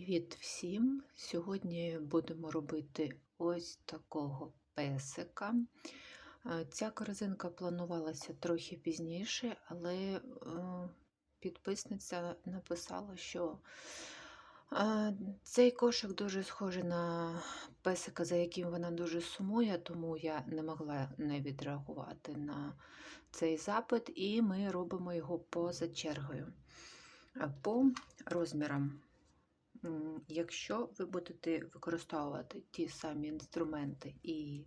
Привіт всім! Сьогодні будемо робити ось такого песика. Ця корзинка планувалася трохи пізніше, але підписниця написала, що цей кошик дуже схожий на песика, за яким вона дуже сумує, тому я не могла не відреагувати на цей запит, і ми робимо його поза чергою. По розмірам. Якщо ви будете використовувати ті самі інструменти і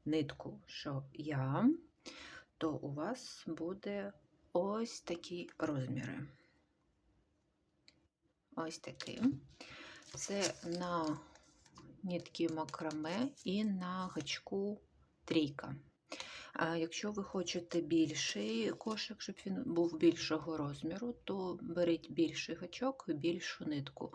нитку, що я, то у вас буде ось такі розміри. Ось такий. Це на нитки макраме і на гачку трійка. А якщо ви хочете більший кошик, щоб він був більшого розміру, то беріть більший гачок і більшу нитку.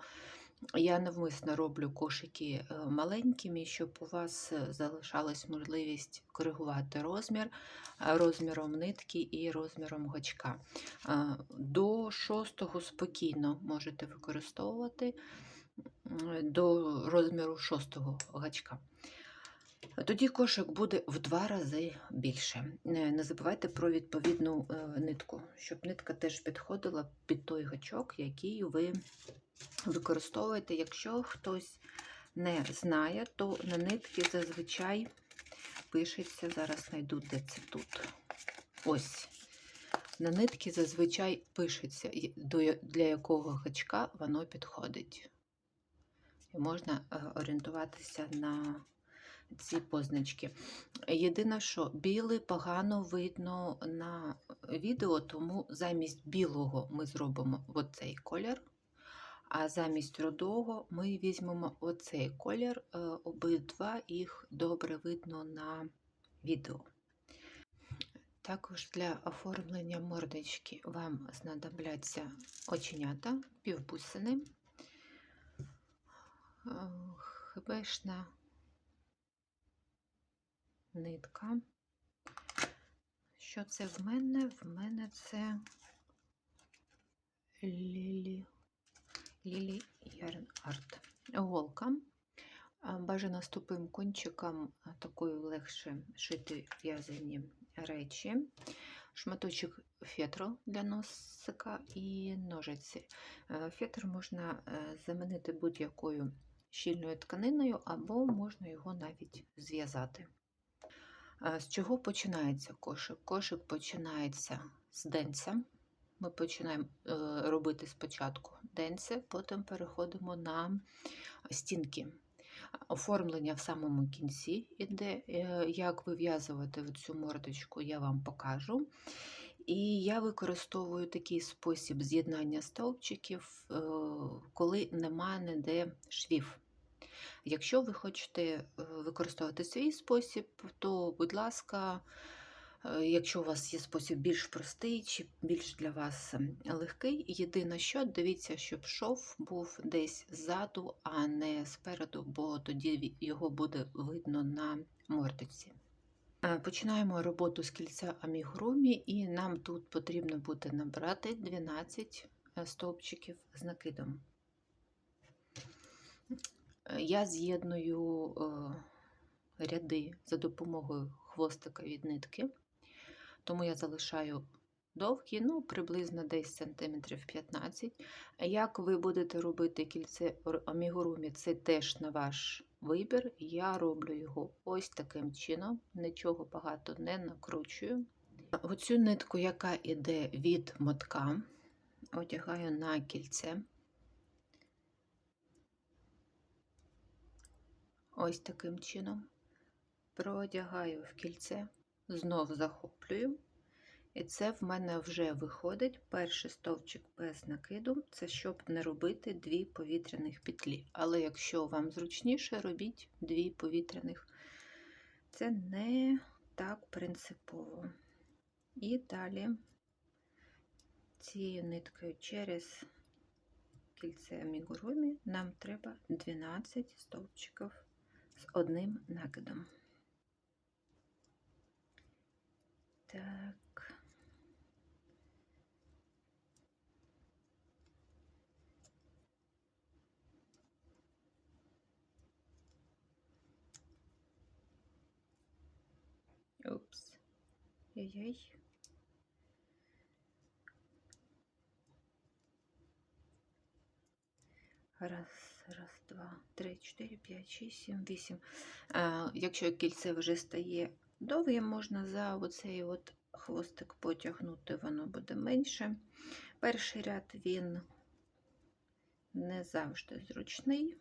Я навмисно роблю кошики маленькими, щоб у вас залишалась можливість коригувати розмір розміром нитки і розміром гачка. До 6-го спокійно можете використовувати до розміру 6-го гачка. Тоді кошик буде в 2 рази більше. Не забувайте про відповідну нитку, щоб нитка теж підходила під той гачок, який ви використовуєте. Якщо хтось не знає, то на нитки зазвичай пишеться, зараз знайду, де це тут. Ось. На нитки зазвичай пишеться, для якого гачка воно підходить. І можна орієнтуватися на ці позначки. Єдине, що білий погано видно на відео, тому замість білого ми зробимо оцей колір, а замість рудого ми візьмемо оцей колір, обидва їх добре видно на відео. Також для оформлення мордочки вам знадобляться оченята, півбусини, хбшна нитка. Що це в мене? В мене це Lily Yarn Art. Голка. Бажано з тупим кончиком, такою легше шити в'язані речі. Шматочок фетру для носика і ножиці. Фетр можна замінити будь-якою щільною тканиною, або можна його навіть зв'язати. З чого починається кошик? Кошик починається з денця. Ми починаємо робити спочатку денце, потім переходимо на стінки. Оформлення в самому кінці іде. Як вив'язувати цю мордочку, я вам покажу. І я використовую такий спосіб з'єднання стовпчиків, коли немає ніде швів. Якщо ви хочете використовувати свій спосіб, то, будь ласка, якщо у вас є спосіб більш простий чи більш для вас легкий, єдине що, дивіться, щоб шов був десь ззаду, а не спереду, бо тоді його буде видно на мордочці. Починаємо роботу з кільця амігурумі, і нам тут потрібно буде набрати 12 стовпчиків з накидом. Я з'єдную ряди за допомогою хвостика від нитки, тому я залишаю довгі, приблизно десь сантиметрів 15. Як ви будете робити кільце амігурумі, це теж на ваш вибір. Я роблю його ось таким чином, нічого багато не накручую. Оцю нитку, яка йде від мотка, одягаю на кільце. Ось таким чином. Продягаю в кільце, знов захоплюю. І це в мене вже виходить перший стовпчик без накиду, це щоб не робити 2 повітряних петлі. Але якщо вам зручніше, робіть 2 повітряних. Це не так принципово. І далі цією ниткою через кільце амігурумі нам треба 12 стовпчиків з одним накидом. Так. Ай-яй-яй. Раз, два, три, 4, 5, 6, 7, 8. Якщо кільце вже стає довгим, можна за оцей от хвостик потягнути, воно буде менше. Перший ряд він не завжди зручний,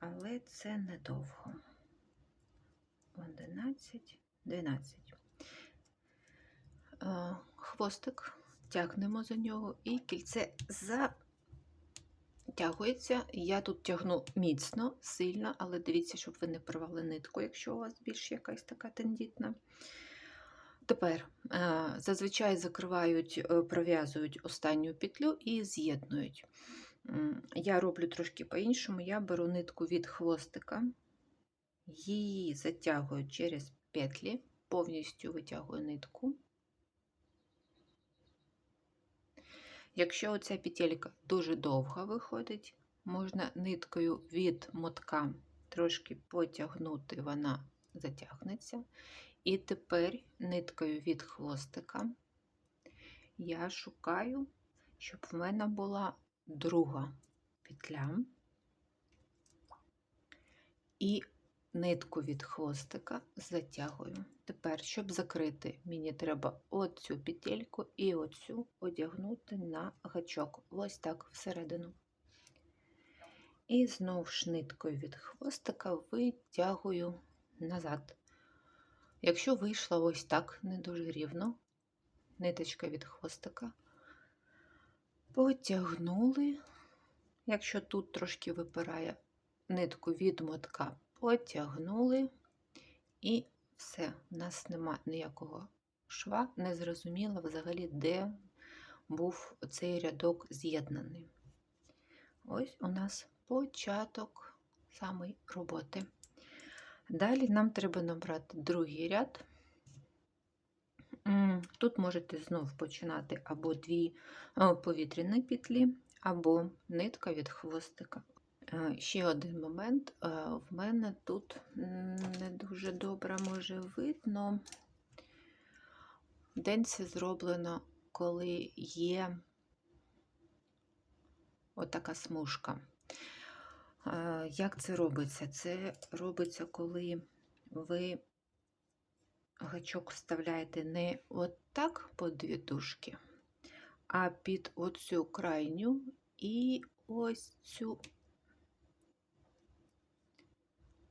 але це недовго. 11, 12. Хвостик, тягнемо за нього, і кільце затягується. Я тут тягну міцно, сильно, але дивіться, щоб ви не порвали нитку, якщо у вас більш якась така тендітна. Тепер зазвичай закривають, пров'язують останню петлю і з'єднують. Я роблю трошки по-іншому. Я беру нитку від хвостика, її затягую через петлі, повністю витягую нитку. Якщо оця петелька дуже довга виходить, можна ниткою від мотка трошки потягнути, вона затягнеться. І тепер ниткою від хвостика я шукаю, щоб в мене була друга петля. І нитку від хвостика затягую. Тепер, щоб закрити, мені треба оцю петельку і оцю одягнути на гачок. Ось так всередину. І знову ж ниткою від хвостика витягую назад. Якщо вийшло ось так, не дуже рівно, ниточка від хвостика, потягнули. Якщо тут трошки випирає, нитку від мотка потягнули, і все, у нас нема ніякого шва, не зрозуміло взагалі, де був цей рядок з'єднаний. Ось у нас початок самої роботи. Далі нам треба набрати другий ряд. Тут можете знов починати або дві повітряні петлі, або нитка від хвостика. Ще один момент. В мене тут не дуже добре може видно. Денці зроблено, коли є отака смужка. Як це робиться? Це робиться, коли ви гачок вставляєте не отак по дві дужки, а під оцю крайню і ось цю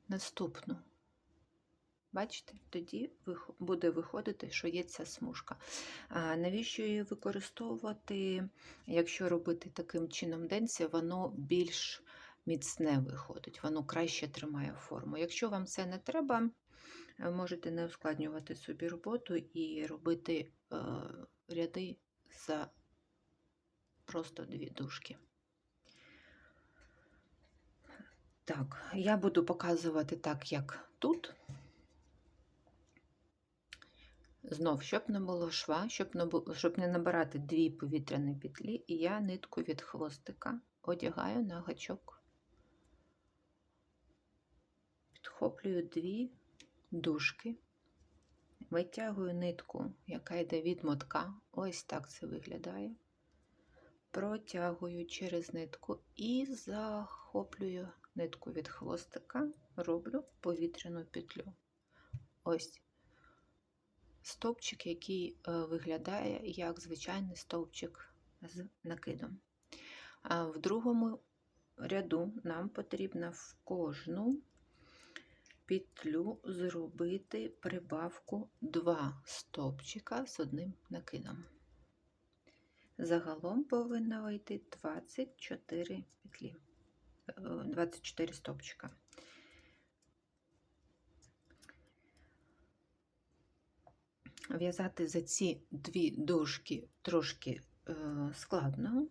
наступну. Бачите, тоді буде виходити, що є ця смужка. Навіщо її використовувати? Якщо робити таким чином денці, воно більш міцне виходить, воно краще тримає форму. Якщо вам це не треба, можете не ускладнювати собі роботу і робити ряди за просто дві дужки. Так, я буду показувати так, як тут. Знов, щоб не було шва, щоб не набирати дві повітряні петлі, і я нитку від хвостика одягаю на гачок. Підхоплюю дві дужки, витягую нитку, яка йде від мотка, ось так це виглядає. Протягую через нитку і захоплюю нитку від хвостика, роблю повітряну петлю. Ось стовпчик, який виглядає як звичайний стовпчик з накидом. А в другому ряду нам потрібно в кожну петлю зробити прибавку 2 стовпчика з одним накидом. Загалом повинно вийти 24 петлі, 24 стовпчика. В'язати за ці дві дужки трошки складно,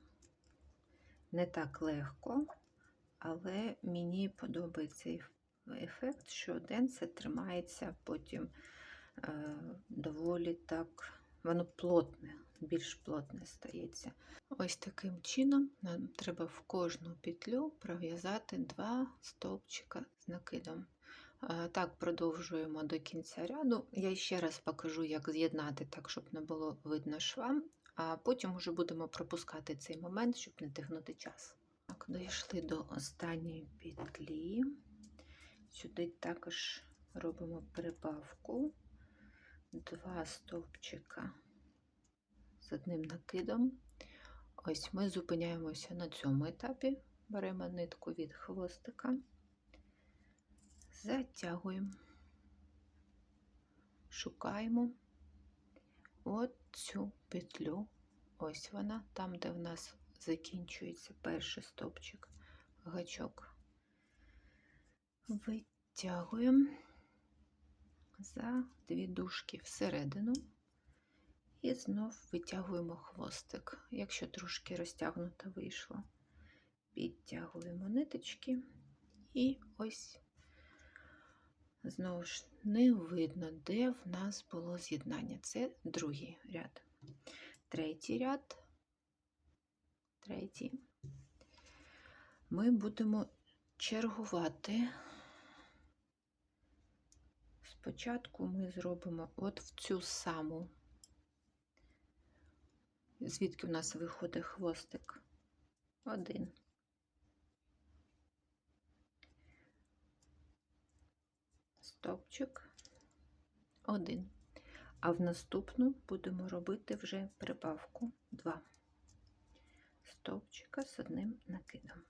не так легко, але мені подобається ефект, що денце тримається потім доволі так, воно плотне, більш плотне стається. Ось таким чином нам треба в кожну петлю пров'язати 2 стовпчика з накидом. Так, продовжуємо до кінця ряду. Я ще раз покажу, як з'єднати так, щоб не було видно шва, а потім вже будемо пропускати цей момент, щоб не тягнути час. Так, дійшли до останньої петлі. Сюди також робимо прибавку 2 стовпчика з одним накидом. Ось ми зупиняємося на цьому етапі, беремо нитку від хвостика, затягуємо, шукаємо от цю петлю, ось вона, там, де в нас закінчується перший стовпчик, гачок, витягуємо за 2 дужки всередину і знов витягуємо хвостик. Якщо трошки розтягнуто вийшло, підтягуємо ниточки і ось знову ж не видно, де в нас було з'єднання. Це другий ряд. Третій ряд. Ми будемо чергувати. Спочатку ми зробимо от в цю саму, звідки в нас виходить хвостик, 1. Стовпчик, 1. А в наступну будемо робити вже прибавку 2 стовпчика з одним накидом.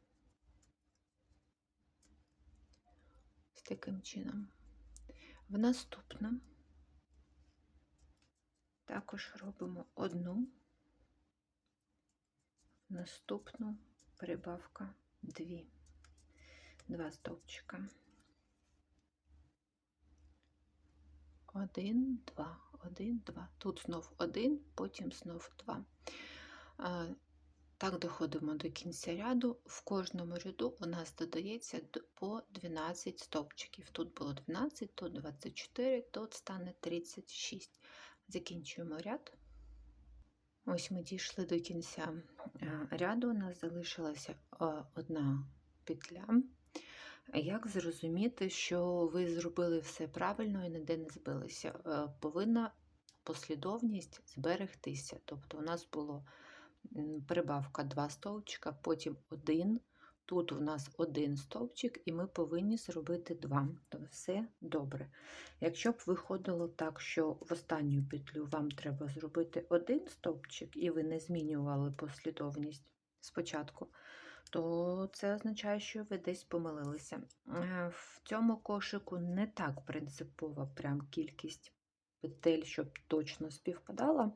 Ось таким чином. В наступну також робимо 1, в наступну прибавка 2 стовпчика. 1, 2, 1, 2. Тут знов 1, потім знов 2. Так доходимо до кінця ряду. В кожному ряду у нас додається по 12 стовпчиків. Тут було 12, тут 24, тут стане 36. Закінчуємо ряд. Ось ми дійшли до кінця ряду, у нас залишилася одна петля. Як зрозуміти, що ви зробили все правильно і ніде не збилися? Повинна послідовність зберегтися. Тобто у нас було прибавка 2 стовпчика, потім 1, тут у нас 1 стовпчик, і ми повинні зробити 2. Тобто все добре. Якщо б виходило так, що в останню петлю вам треба зробити 1 стовпчик, і ви не змінювали послідовність спочатку, то це означає, що ви десь помилилися. В цьому кошику не так принципова прям кількість петель, щоб точно співпадала.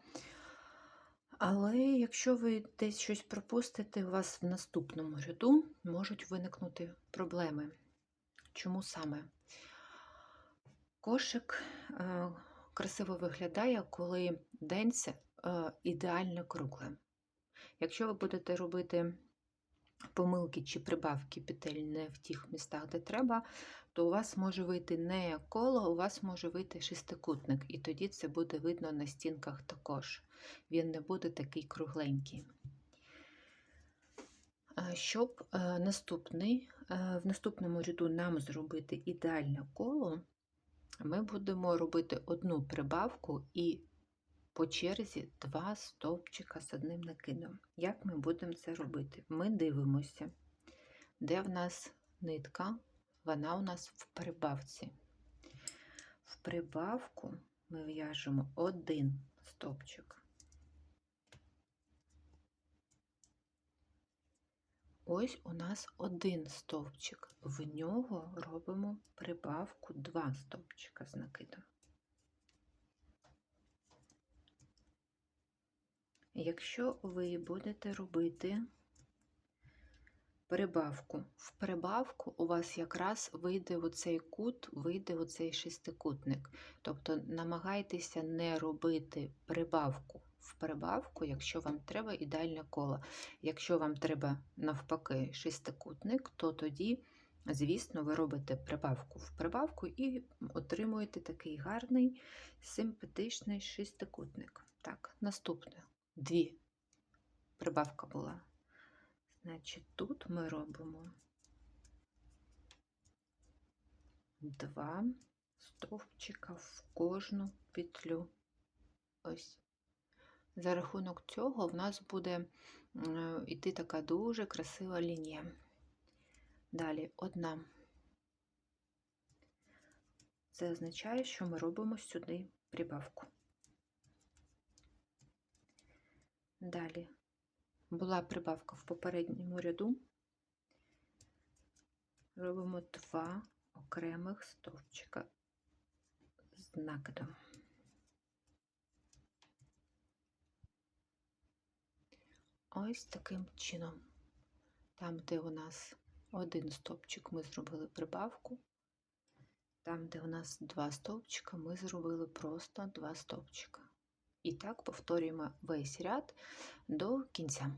Але якщо ви десь щось пропустите, у вас в наступному ряду можуть виникнути проблеми. Чому саме? Кошик красиво виглядає, коли денце ідеально кругле. Якщо ви будете робити помилки чи прибавки петель не в тих містах, де треба, то у вас може вийти не коло, у вас може вийти шестикутник, і тоді це буде видно на стінках також. Він не буде такий кругленький. Щоб в наступному ряду нам зробити ідеальне коло, ми будемо робити одну прибавку і по черзі 2 стовпчика з одним накидом. Як ми будемо це робити? Ми дивимося, де в нас нитка, вона у нас в прибавці. В прибавку ми в'яжемо 1 стовпчик. Ось у нас 1 стовпчик, в нього робимо прибавку 2 стовпчика з накидом. Якщо ви будете робити прибавку, в прибавку у вас якраз вийде оцей кут, вийде оцей шестикутник. Тобто намагайтеся не робити прибавку в прибавку, якщо вам треба ідеальне коло. Якщо вам треба навпаки шестикутник, то тоді, звісно, ви робите прибавку в прибавку і отримуєте такий гарний, симпатичний шестикутник. Так, наступне. 2 прибавка була. Значить, тут ми робимо 2 стовпчика в кожну петлю. Ось. За рахунок цього в нас буде йти така дуже красива лінія. Далі 1. Це означає, що ми робимо сюди прибавку. Далі була прибавка в попередньому ряду. Робимо 2 окремих стовпчика з накидом. Ось таким чином. Там, де у нас 1 стовпчик, ми зробили прибавку. Там, де у нас 2 стовпчика, ми зробили просто 2 стовпчика. І так повторюємо весь ряд до кінця.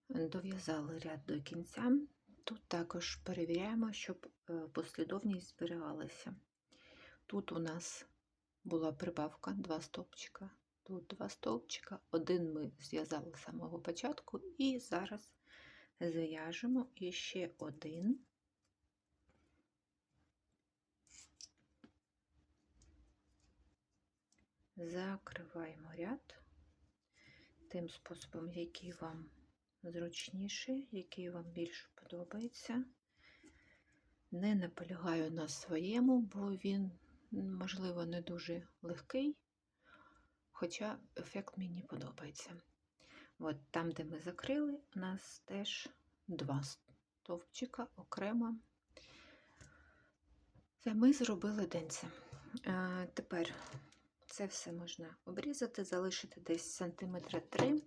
Дов'язали ряд до кінця. Тут також перевіряємо, щоб послідовність зберігалася. Тут у нас була прибавка 2 стовпчика, тут 2 стовпчика, 1 ми зв'язали з самого початку, і зараз зв'яжемо іще 1. Закриваємо ряд тим способом, який вам зручніший, який вам більше подобається. Не наполягаю на своєму, бо він, можливо, не дуже легкий, хоча ефект мені подобається. От там, де ми закрили, у нас теж 2 стовпчика окремо. Це ми зробили денце. Тепер це все можна обрізати, залишити десь сантиметра 3.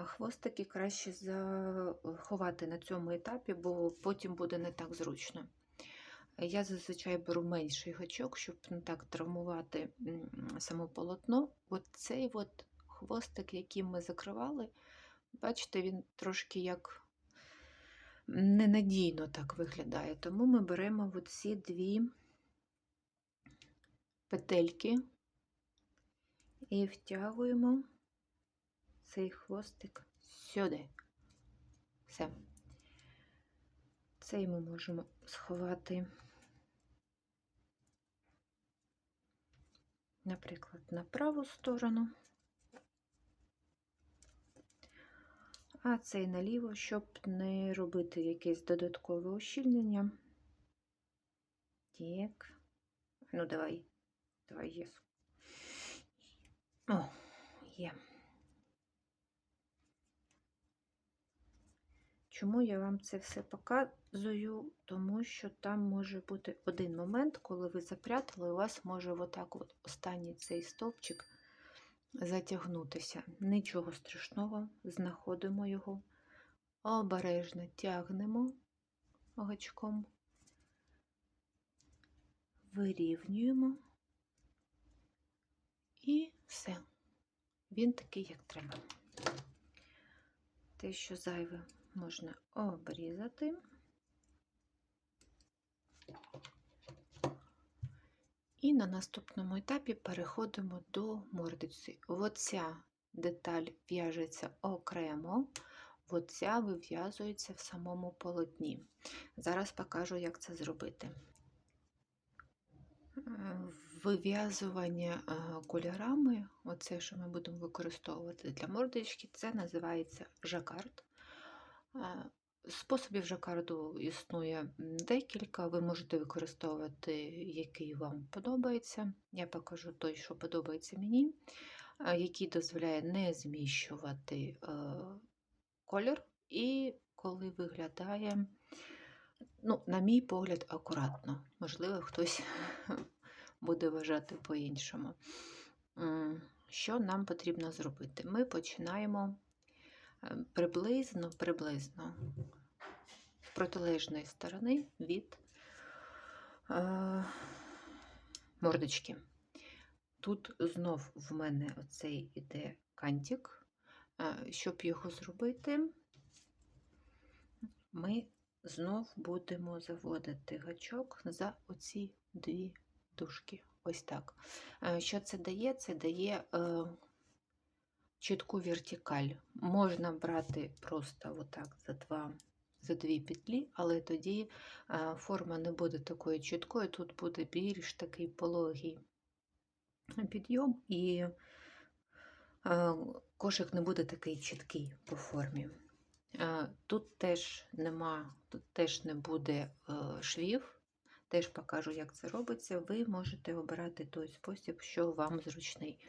Хвостики краще заховати на цьому етапі, бо потім буде не так зручно. Я зазвичай беру менший гачок, щоб не так травмувати само полотно. От цей от хвостик, яким ми закривали, бачите, він трошки як ненадійно так виглядає. Тому ми беремо оці 2 петельки і втягуємо цей хвостик сюди. Все. Цей ми можемо сховати, наприклад, на праву сторону, а цей наліво, щоб не робити якесь додаткове ущільнення. Так. Ну, давай є. О, є. Чому я вам це все показую? Тому що там може бути один момент, коли ви запрятали, у вас може отак от останній цей стовпчик затягнутися. Нічого страшного, знаходимо його, обережно тягнемо гачком, вирівнюємо і все. Він такий, як треба. Те, що зайве, можна обрізати. І на наступному етапі переходимо до мордочки. Оця деталь в'яжеться окремо, оця вив'язується в самому полотні. Зараз покажу, як це зробити. Вив'язування кольорами, оце, що ми будемо використовувати для мордочки, це називається жакард. Способів жакарду існує декілька, ви можете використовувати, який вам подобається. Я покажу той, що подобається мені, який дозволяє не зміщувати колір, і коли виглядає, ну, на мій погляд, акуратно. Можливо, хтось буде вважати по-іншому. Що нам потрібно зробити? Ми починаємо приблизно з протилежної сторони від мордочки. Тут знов в мене оцей іде кантик. Щоб його зробити, ми знов будемо заводити гачок за оці 2 дужки. Ось так. Що це дає? Це дає чітку вертикаль. Можна брати просто отак за 2 за 2 петлі, але тоді форма не буде такою чіткою, тут буде більш такий пологий підйом, і кошик не буде такий чіткий по формі. Тут теж не буде швів, теж покажу, як це робиться. Ви можете обирати той спосіб, що вам зручний.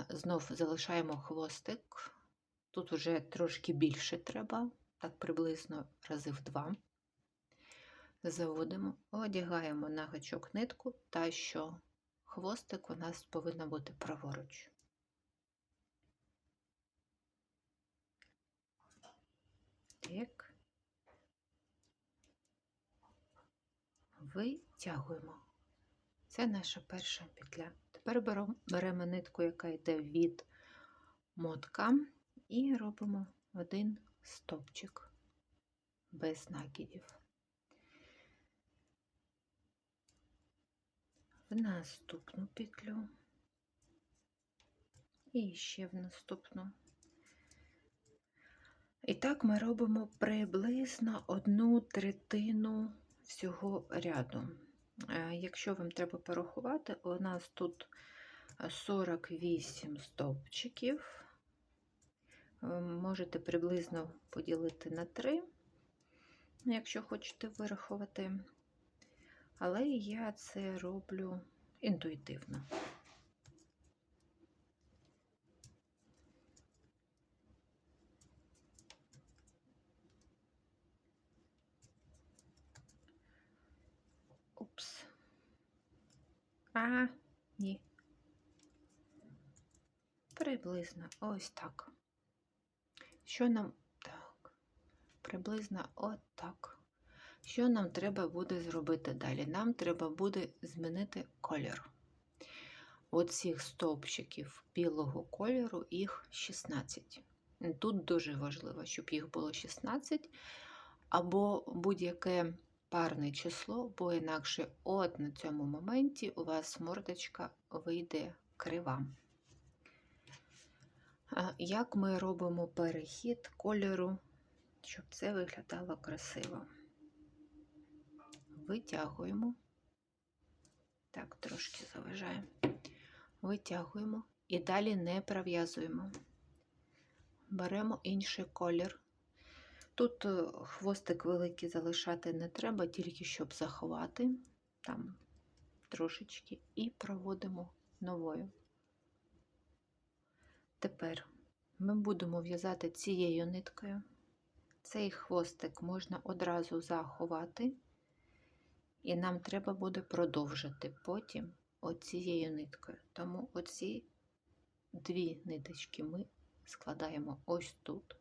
Знов залишаємо хвостик. Тут вже трошки більше треба, так приблизно рази в 2. Заводимо, одягаємо на гачок нитку, та що хвостик у нас повинен бути праворуч. Так. Витягуємо. Це наша перша петля. Тепер беремо нитку, яка йде від мотка, і робимо один стовпчик без накидів. В наступну петлю і ще в наступну. І так ми робимо приблизно 1/3 всього ряду. Якщо вам треба порахувати, у нас тут 48 стовпчиків. Можете приблизно поділити на 3, якщо хочете вирахувати. Але я це роблю інтуїтивно. Упс. Ні. Приблизно ось так. Що нам так? Приблизно отак. Що нам треба буде зробити далі? Нам треба буде змінити колір. Оцих стовпчиків білого кольору, їх 16. Тут дуже важливо, щоб їх було 16, або будь-яке парне число, бо інакше от на цьому моменті у вас мордочка вийде крива. Як ми робимо перехід кольору, щоб це виглядало красиво? Витягуємо, так, трошки заважаємо, витягуємо і далі не пров'язуємо. Беремо інший колір. Тут хвостик великий залишати не треба, тільки щоб заховати, там трошечки, і проводимо новою. Тепер ми будемо в'язати цією ниткою. Цей хвостик можна одразу заховати, і нам треба буде продовжити потім оцією ниткою. Тому оці 2 ниточки ми складаємо ось тут,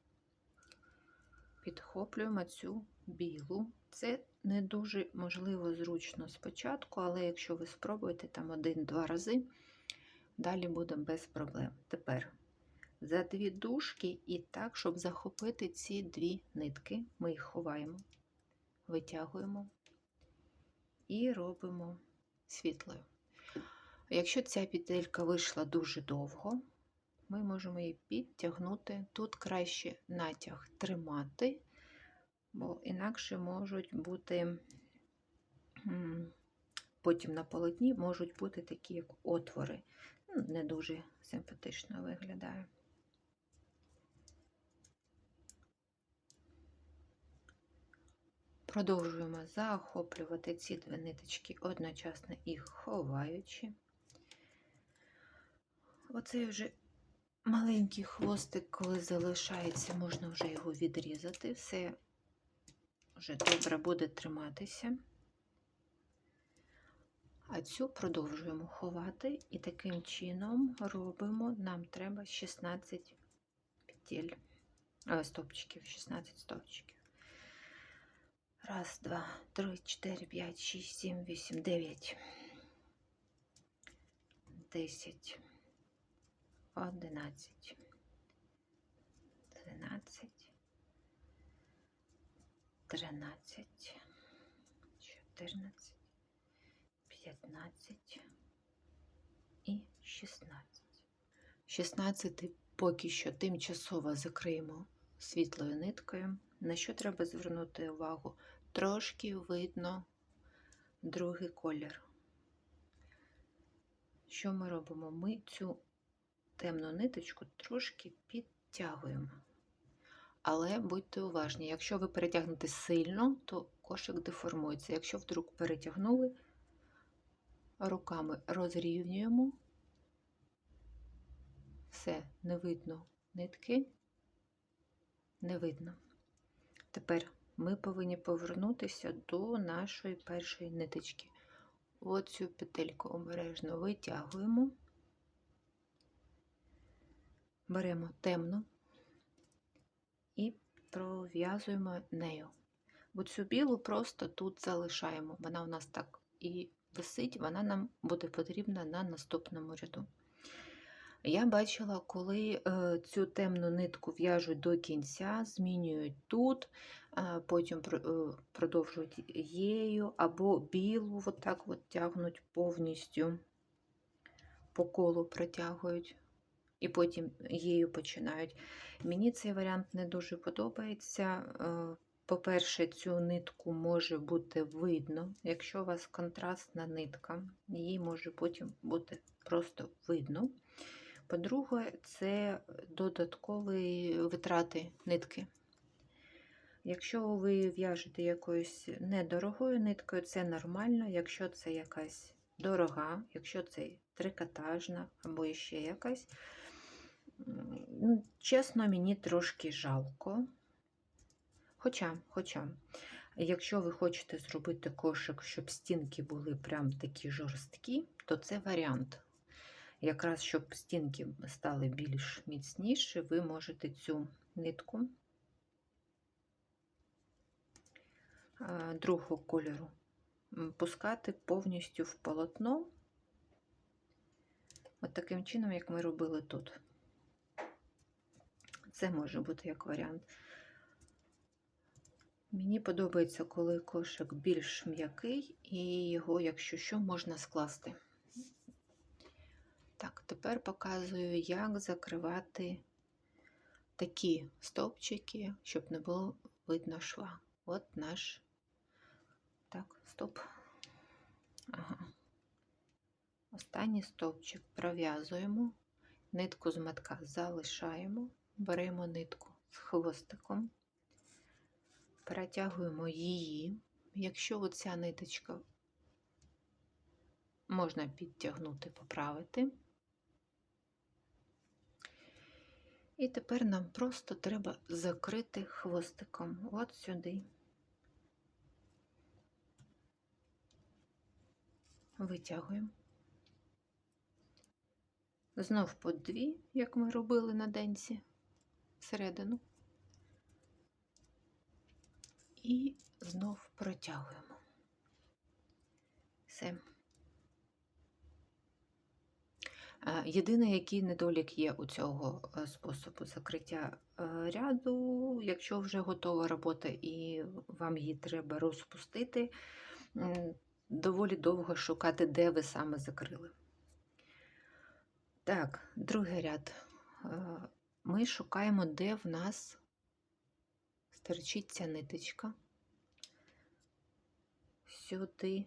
підхоплюємо цю білу. Це не дуже, можливо, зручно спочатку, але якщо ви спробуєте там 1-2 рази, далі буде без проблем. Тепер за 2 дужки і так, щоб захопити ці 2 нитки, ми їх ховаємо, витягуємо і робимо світлою. Якщо ця петелька вийшла дуже довго, ми можемо її підтягнути. Тут краще натяг тримати, бо інакше можуть бути, потім на полотні можуть бути такі як отвори. Не дуже симпатично виглядає. Продовжуємо захоплювати ці 2 ниточки, одночасно їх ховаючи. Оцей вже маленький хвостик, коли залишається, можна вже його відрізати. Все вже добре буде триматися. А цю продовжуємо ховати і таким чином робимо, нам треба 16 петель, стовпчиків, 16 стовпчиків. 1, 2, 3, 4, 5, 6, 7, 8, 9, 10, 11, 12, 13, 14, 15 і 16. 16 поки що тимчасово закриємо світлою ниткою. На що треба звернути увагу? Трошки видно другий колір. Що ми робимо? Ми цю темну ниточку трошки підтягуємо. Але будьте уважні, якщо ви перетягнете сильно, то кошик деформується. Якщо вдруг перетягнули, руками розрівнюємо. Все, не видно нитки, не видно. Тепер ми повинні повернутися до нашої першої ниточки. Оцю петельку обережно витягуємо, беремо темну і пров'язуємо нею. Оцю білу просто тут залишаємо. Вона у нас так і висить, вона нам буде потрібна на наступному ряду. Я бачила, коли цю темну нитку в'яжуть до кінця, змінюють тут, потім продовжують її, або білу отак от тягнуть повністю, по колу протягують, і потім її починають. Мені цей варіант не дуже подобається. По-перше, цю нитку може бути видно, якщо у вас контрастна нитка, її може потім бути просто видно. По-друге, це додаткові витрати нитки. Якщо ви в'яжете якоюсь недорогою ниткою, це нормально. Якщо це якась дорога, якщо це трикотажна або ще якась, чесно, мені трошки жалко. Хоча, якщо ви хочете зробити кошик, щоб стінки були прям такі жорсткі, то це варіант. Якраз, щоб стінки стали більш міцніші, ви можете цю нитку другого кольору пускати повністю в полотно, от таким чином, як ми робили тут. Це може бути як варіант. Мені подобається, коли кошик більш м'який, і його, якщо що, можна скласти. Так, тепер показую, як закривати такі стовпчики, щоб не було видно шва. От наш. Так, стоп. Ага. Останній стовпчик пров'язуємо, нитку з мотка залишаємо, беремо нитку з хвостиком, перетягуємо її. Якщо оця ниточка можна підтягнути, поправити. І тепер нам просто треба закрити хвостиком от сюди. Витягуємо. Знов по дві, як ми робили на денці, всередину. І знов протягуємо. Все. Єдиний, який недолік є у цього способу закриття ряду, якщо вже готова робота і вам її треба розпустити, доволі довго шукати, де ви саме закрили. Так, другий ряд. Ми шукаємо, де в нас стерчить ця ниточка. Сюди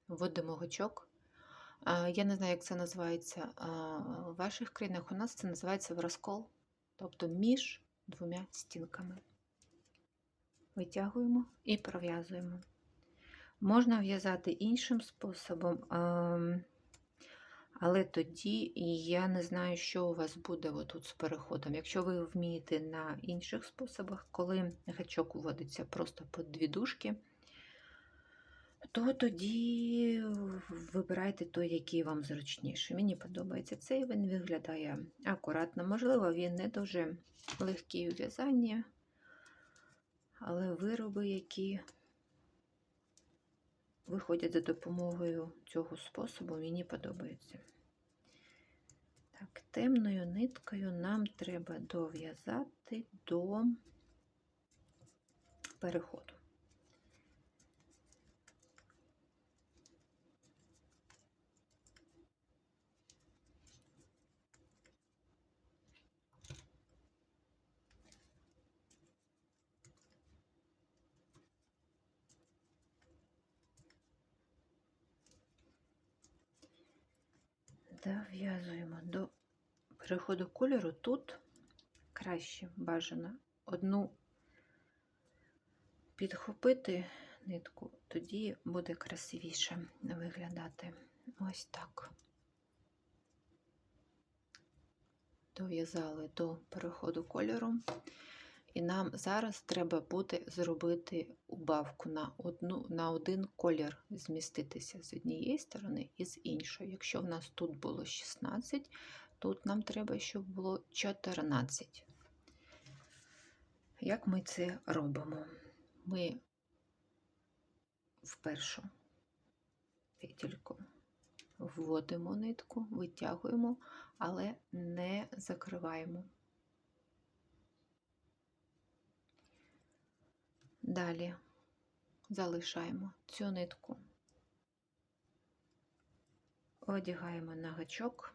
вводимо гачок. Я не знаю, як це називається в ваших країнах. У нас це називається розкол, тобто між двома стінками. Витягуємо і пров'язуємо. Можна в'язати іншим способом, але тоді я не знаю, що у вас буде отут з переходом. Якщо ви вмієте на інших способах, коли гачок вводиться просто по дві дужки, то тоді вибирайте той, який вам зручніше. Мені подобається цей, він виглядає акуратно. Можливо, він не дуже легкий у в'язанні, але вироби, які виходять за допомогою цього способу, мені подобаються. Так, темною ниткою нам треба дов'язати до переходу. Дов'язуємо до переходу кольору. Тут краще бажано одну підхопити нитку, тоді буде красивіше виглядати. Ось так. Дов'язали до переходу кольору. І нам зараз треба буде зробити убавку на один колір, зміститися з однієї сторони і з іншої. Якщо в нас тут було 16, тут нам треба, щоб було 14. Як ми це робимо? Ми в першу петельку вводимо нитку, витягуємо, але не закриваємо. Далі залишаємо цю нитку, одягаємо на гачок.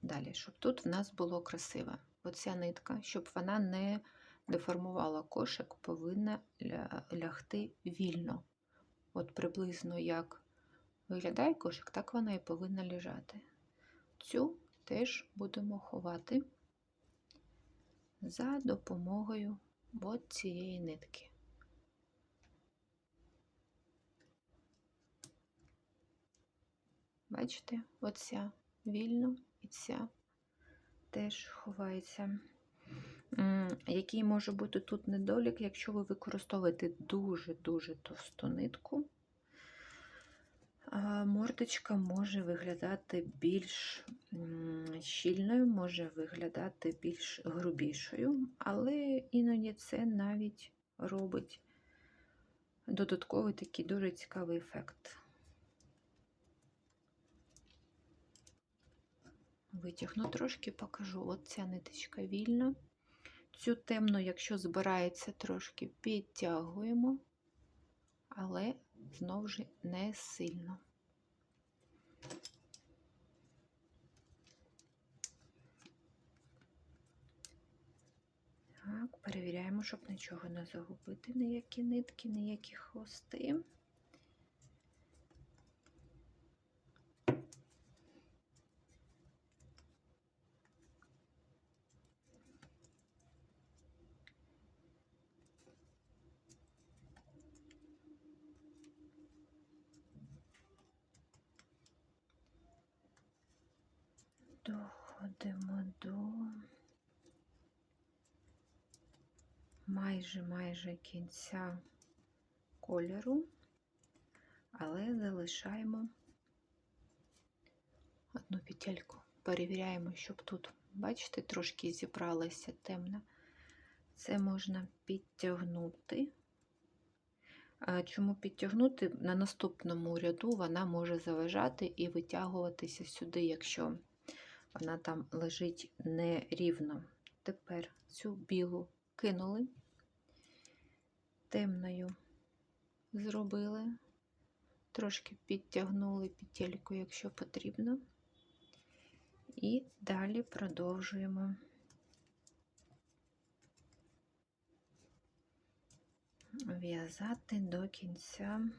Далі, щоб тут в нас було красиво. Оця нитка, щоб вона не деформувала кошик, повинна лягти вільно. От приблизно як виглядає кошик, так вона і повинна лежати. Цю теж будемо ховати за допомогою от цієї нитки. Бачите, оця вільно і ця теж ховається. Який може бути тут недолік, якщо ви використовуєте дуже-дуже товсту нитку, мордочка може виглядати більш щільною, може виглядати більш грубішою, але іноді це навіть робить додатковий такий дуже цікавий ефект. Витягну трошки, покажу. От ця ниточка вільна. Цю темну, якщо збирається, трошки підтягуємо, але знову ж не сильно. Так, перевіряємо, щоб нічого не загубити, ніякі нитки, ніякі хвости. Доходимо до майже кінця кольору, але залишаємо одну петельку. Перевіряємо, щоб тут, бачите, трошки зібралася темна. Це можна підтягнути. Чому підтягнути? На наступному ряду вона може заважати і витягуватися сюди, якщо вона там лежить нерівно. Тепер цю білу кинули, темною зробили, трошки підтягнули петельку, якщо потрібно. І далі продовжуємо в'язати до кінця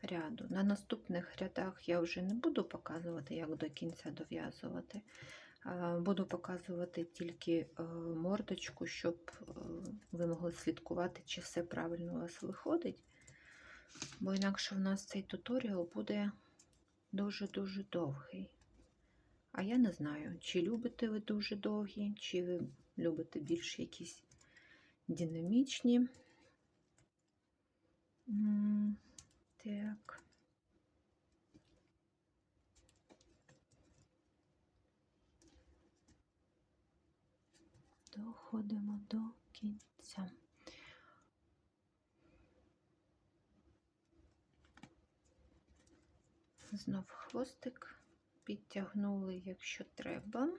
ряду. На наступних рядах я вже не буду показувати, як до кінця дов'язувати. Буду показувати тільки мордочку, щоб ви могли слідкувати, чи все правильно у вас виходить. Бо інакше в нас цей туторіал буде дуже-дуже довгий. А я не знаю, чи любите ви дуже довгі, чи ви любите більш якісь динамічні. Так. Доходимо до кінця. Знов хвостик підтягнули, якщо треба.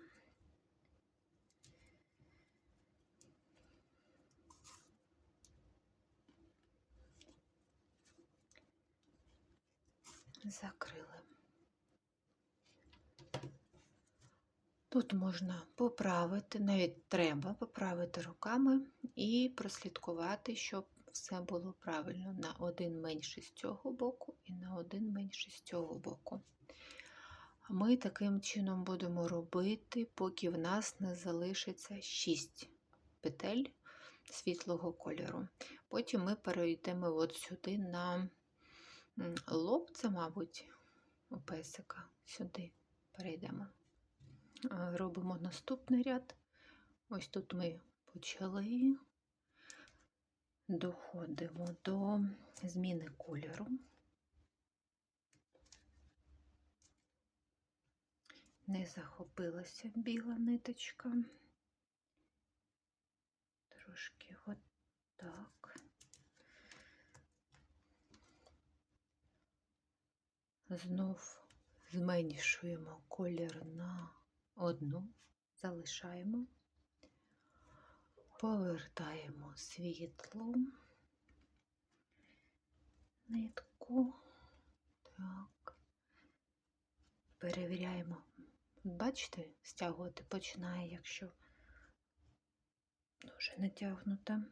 Закрили. Тут можна поправити, навіть треба поправити руками і прослідкувати, щоб все було правильно, на один менше з цього боку і на один менше з цього боку. Ми таким чином будемо робити, поки в нас не залишиться 6 петель світлого кольору. Потім ми перейдемо от сюди на лоб, це, мабуть, у песика. Сюди перейдемо. Робимо наступний ряд. Ось тут ми почали. Доходимо до зміни кольору. Не захопилася біла ниточка. Трошки от так. Знов зменшуємо колір на 1, залишаємо, повертаємо світлу нитку, так, перевіряємо. Бачите, стягувати починає, якщо дуже натягнута.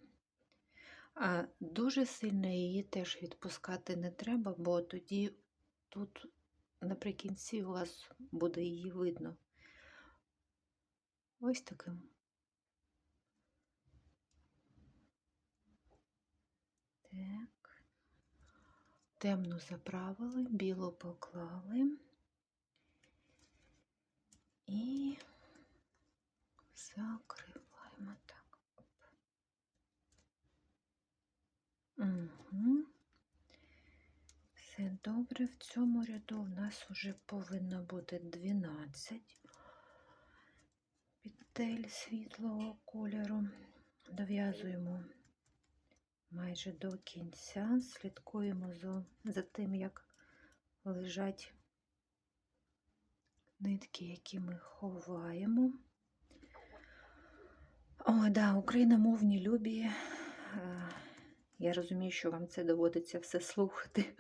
А дуже сильно її теж відпускати не треба, бо тоді тут наприкінці у вас буде її видно. Ось таким. Так. Темну заправили, білу поклали. І закриваємо так. Угу. Все добре. В цьому ряду в нас вже повинно бути 12 петель світлого кольору. Дов'язуємо майже до кінця, слідкуємо за тим, як лежать нитки, які ми ховаємо. О, да, україномовні любі. Я розумію, що вам це доводиться все слухати,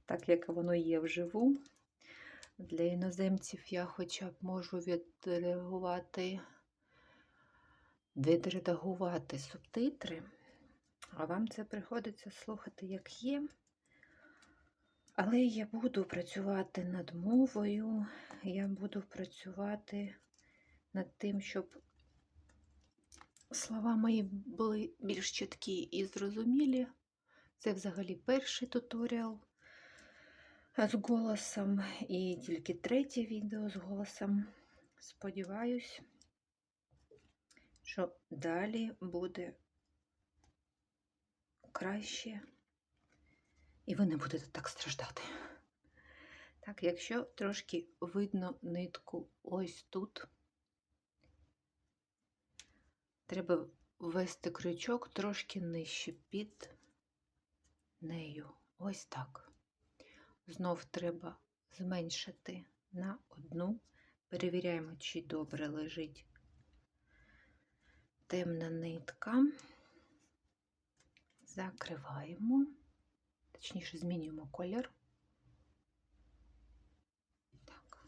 так як воно є вживу. Для іноземців я хоча б можу відредагувати субтитри, а вам це приходиться слухати як є. Але я буду працювати над мовою, я буду працювати над тим, щоб слова мої були більш чіткі і зрозумілі. Це взагалі перший туторіал з голосом і тільки третє відео з голосом. Сподіваюсь, що далі буде краще і ви не будете так страждати. Так, якщо трошки видно нитку ось тут, треба ввести крючок трошки нижче під нею. Ось так. Знов треба зменшити на 1. Перевіряємо, чи добре лежить темна нитка. Закриваємо, точніше змінюємо колір. Так,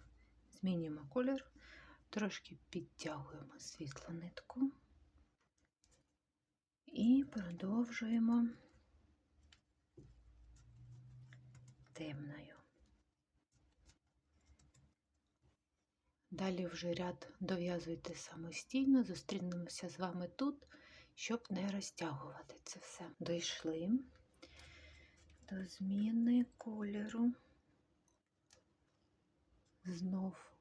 змінюємо колір, трошки підтягуємо світлу нитку і продовжуємо темною. Далі вже ряд дов'язуйте самостійно, зустрінемося з вами тут, щоб не розтягувати це все. Дійшли до зміни кольору. Знов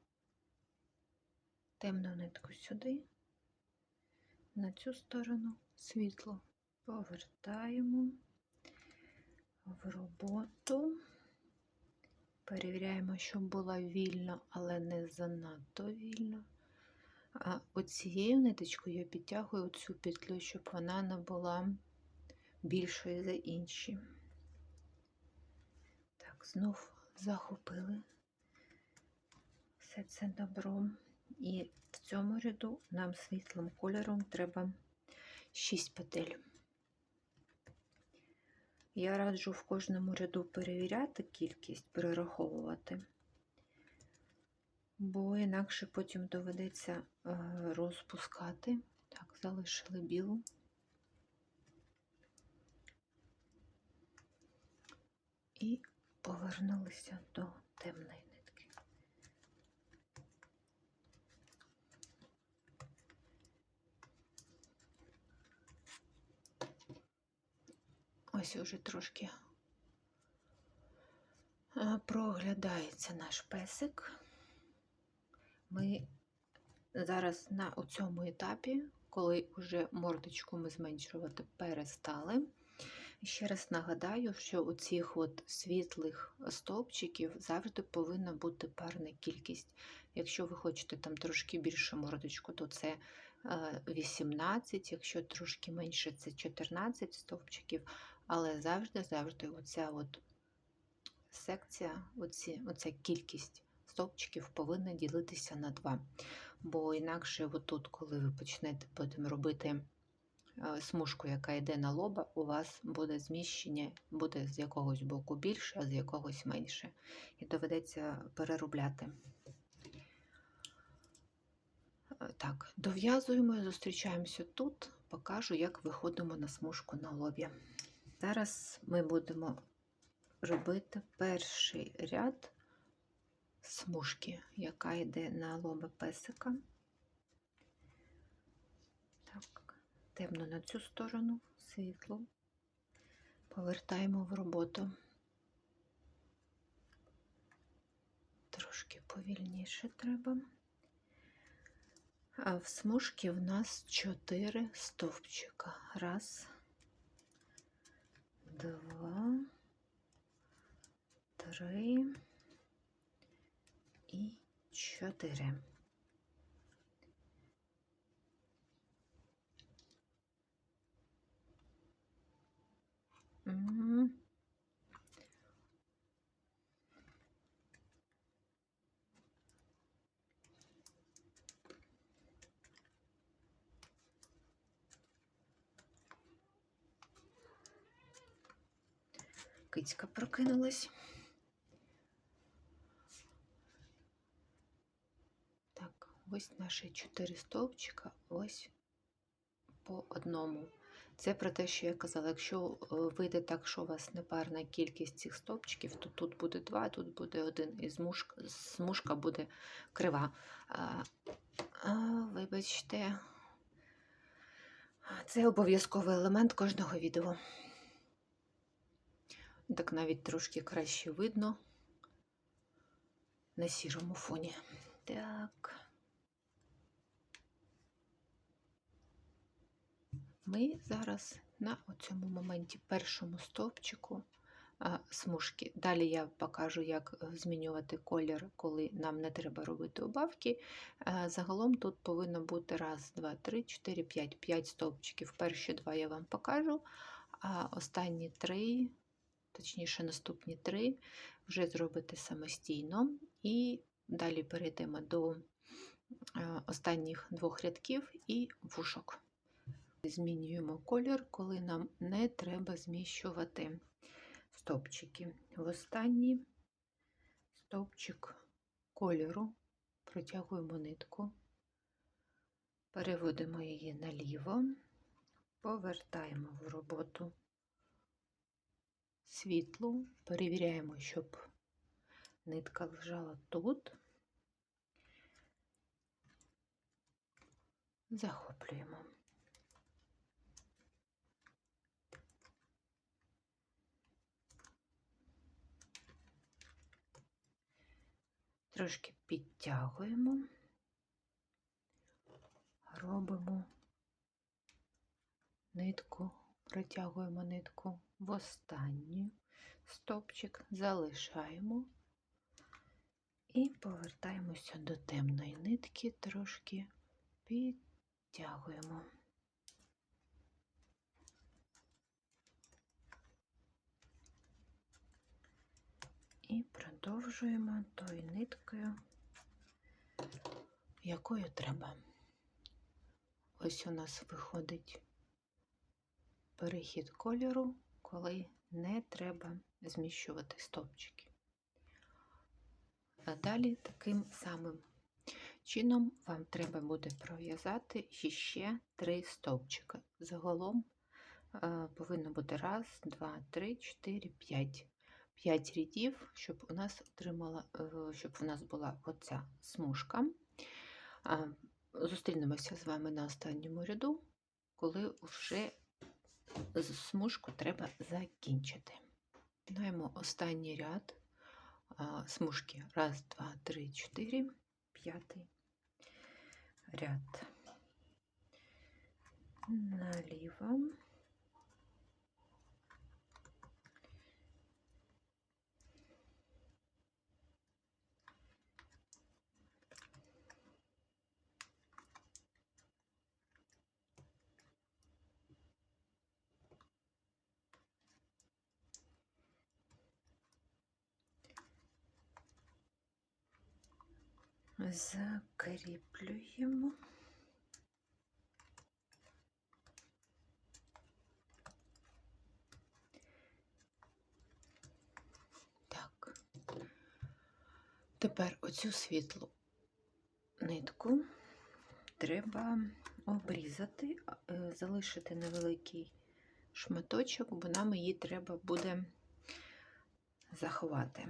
темну нитку сюди, на цю сторону світло повертаємо в роботу. Перевіряємо, щоб була вільно, але не занадто вільно. А оцією ниточкою я підтягую цю петлю, щоб вона не була більшою за інші. Так, знов захопили все це добро. І в цьому ряду нам світлим кольором треба 6 петель. Я раджу в кожному ряду перевіряти кількість, перераховувати, бо інакше потім доведеться розпускати. Так, залишили білу. І повернулися до темної нитки. Ось уже трошки проглядається наш песик. Ми зараз на цьому етапі, коли вже мордочку ми зменшувати перестали. Ще раз нагадаю, що у цих світлих стовпчиків завжди повинна бути парна кількість. Якщо ви хочете там трошки більше мордочку, то це 18, якщо трошки менше, це 14 стовпчиків, але завжди оця секція, оця кількість стовпчиків повинна ділитися на 2. Бо інакше отут, коли ви почнете потім робити смужку, яка йде на лоба, у вас буде зміщення, буде з якогось боку більше, а з якогось менше. І доведеться переробляти. Так, дов'язуємо і зустрічаємося тут, покажу, як виходимо на смужку на лобі. Зараз ми будемо робити перший ряд смужки, яка йде на лоба песика. Так, темно на цю сторону, світло. Повертаємо в роботу. Трошки повільніше треба. А в смужці в нас 4 стовпчика. 1, 2, 3 і 4. Кицька прокинулась. Так, ось наші 4 стовпчика, ось по одному. Це про те, що я казала, якщо вийде так, що у вас непарна кількість цих стовпчиків, то тут буде 2, тут буде 1, і смужка буде крива. Вибачте, це обов'язковий елемент кожного відео. Так навіть трошки краще видно на сірому фоні. Так. Ми зараз на цьому моменті першому стовпчику смужки. Далі я покажу, як змінювати колір, коли нам не треба робити убавки. Загалом тут повинно бути 1, 2, 3, 4, 5. 5 стовпчиків. Перші 2 я вам покажу, а останні 3, точніше наступні 3, вже зробите самостійно. І далі перейдемо до останніх 2 рядків і вушок. Змінюємо колір, коли нам не треба зміщувати стовпчики. В останній стовпчик кольору протягуємо нитку, переводимо її наліво, повертаємо в роботу світлу, перевіряємо, щоб нитка лежала тут, захоплюємо. Трошки підтягуємо, робимо нитку, протягуємо нитку в останній стовпчик, залишаємо і повертаємося до темної нитки, трошки підтягуємо. І продовжуємо тою ниткою, якою треба. Ось у нас виходить перехід кольору, коли не треба зміщувати стовпчики. А далі таким самим чином вам треба буде пров'язати ще 3 стовпчика. Загалом повинно бути 1, 2, 3, 4, 5. 5 рядів, щоб у нас була оця смужка. Зустрінемося з вами на останньому ряду, коли вже смужку треба закінчити. Починаємо останній ряд смужки. 1, 2, 3, 4, 5 ряд. Наліво. Закріплюємо. Так. Тепер оцю світлу нитку треба обрізати, залишити невеликий шматочок, бо нам її треба буде заховати.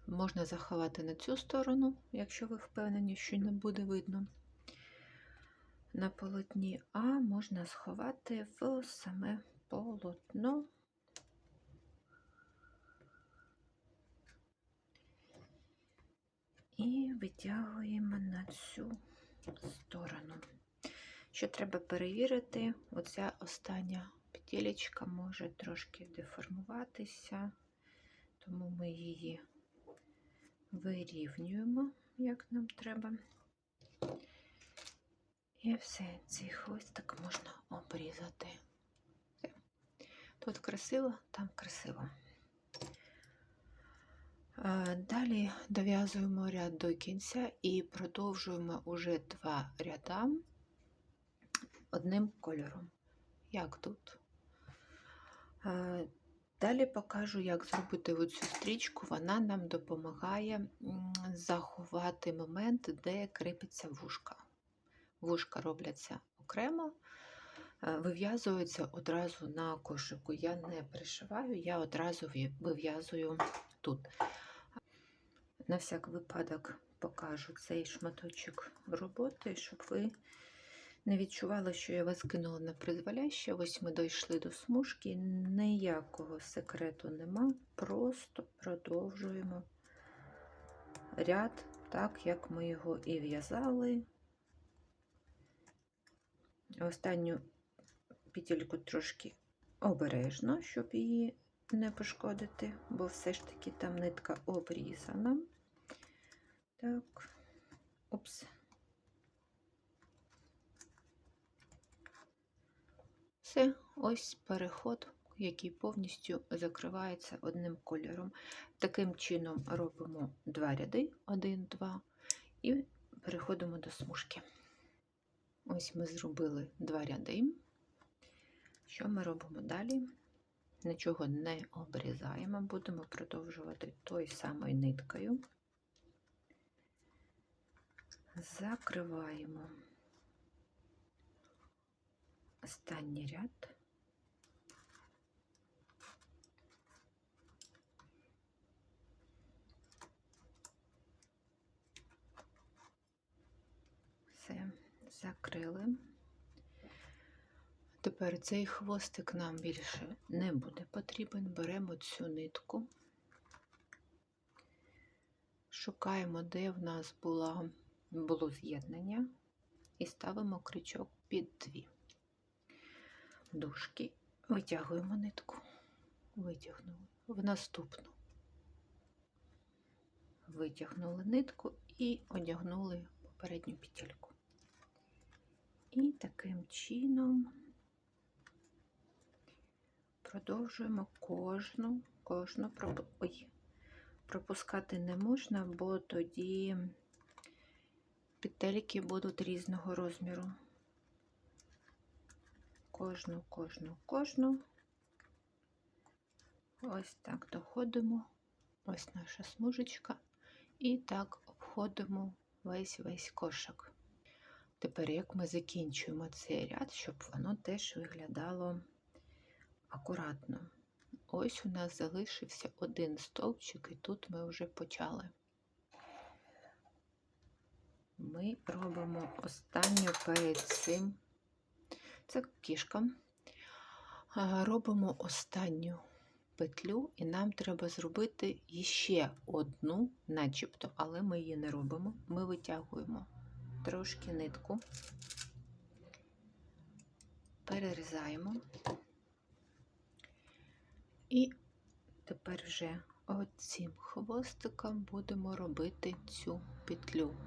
Можна заховати на цю сторону, якщо ви впевнені, що не буде видно на полотні, а можна сховати в саме полотно. І витягуємо на цю сторону. Що треба перевірити, оця остання петелечка може трошки деформуватися, тому ми її вирівнюємо, як нам треба. І все, цей хвостик можна обрізати. Все. Тут красиво, там красиво. Далі дов'язуємо ряд до кінця і продовжуємо уже 2 ряда одним кольором. Як тут? Далі покажу, як зробити оцю стрічку. Вона нам допомагає заховати момент, де кріпиться вушка. Вушка робляться окремо, вив'язуються одразу на кошику. Я не пришиваю, я одразу вив'язую тут. На всяк випадок покажу цей шматочок роботи, щоб ви не відчували, що я вас кинула на призволяще. Ось ми дійшли до смужки, ніякого секрету нема, просто продовжуємо ряд так, як ми його і в'язали. Останню петельку трошки обережно, щоб її не пошкодити, бо все ж таки там нитка обрізана. Так, опс. Все, ось переход, який повністю закривається одним кольором. Таким чином робимо 2 ряди, 1, 2, і переходимо до смужки. Ось ми зробили 2 ряди. Що ми робимо далі? Нічого не обрізаємо, будемо продовжувати тою самою ниткою. Закриваємо останній ряд. Все, закрили. Тепер цей хвостик нам більше не буде потрібен. Беремо цю нитку, шукаємо, де в нас було з'єднання, і ставимо крючок під 2 дужки. Витягуємо нитку, витягнули в наступну. Витягнули нитку і одягнули попередню петельку. І таким чином продовжуємо кожну пропускати не можна, бо тоді петельки будуть різного розміру. Кожну. Ось так доходимо. Ось наша смужечка. І так обходимо весь кошик. Тепер, як ми закінчуємо цей ряд, щоб воно теж виглядало акуратно. Ось у нас залишився 1 стовпчик, і тут ми вже почали. ми робимо останню перед цим. Це кішка. Робимо останню петлю, і нам треба зробити ще одну, начебто, але ми її не робимо. Ми витягуємо трошки нитку, перерізаємо. І тепер вже оцим хвостиком будемо робити цю петлю.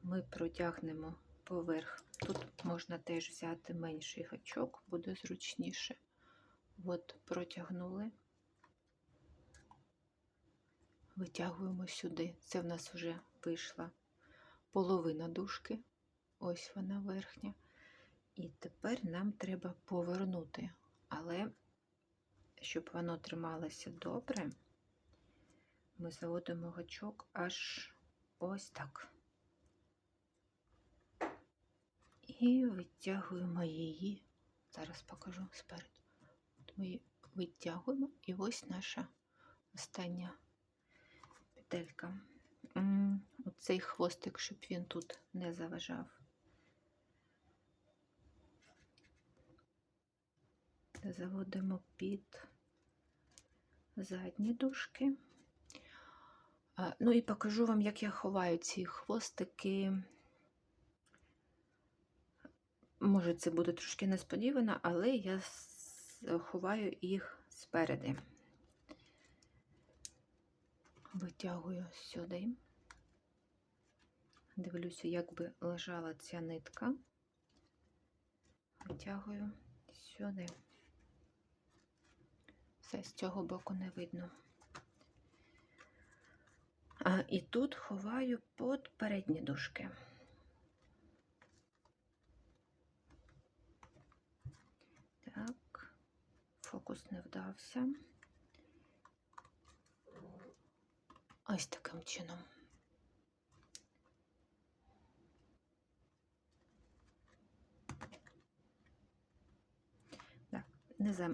Ми протягнемо поверх. Тут можна теж взяти менший гачок, буде зручніше. От, протягнули, витягуємо сюди. Це в нас вже вийшла половина дужки. Ось вона верхня. І тепер нам треба повернути. Але, щоб воно трималося добре, ми заводимо гачок аж ось так. І витягуємо її. Зараз покажу спереду. От ми її витягуємо, і ось наша остання петелька. Оцей хвостик, щоб він тут не заважав. Заводимо під задні дужки. Ну і покажу вам, як я ховаю ці хвостики. Може, це буде трошки несподівано, але я ховаю їх спереди. Витягую сюди. Дивлюся, як би лежала ця нитка. Витягую сюди. Все, з цього боку не видно. І тут ховаю під передні дужки. Так, фокус не вдався. Ось таким чином. Так,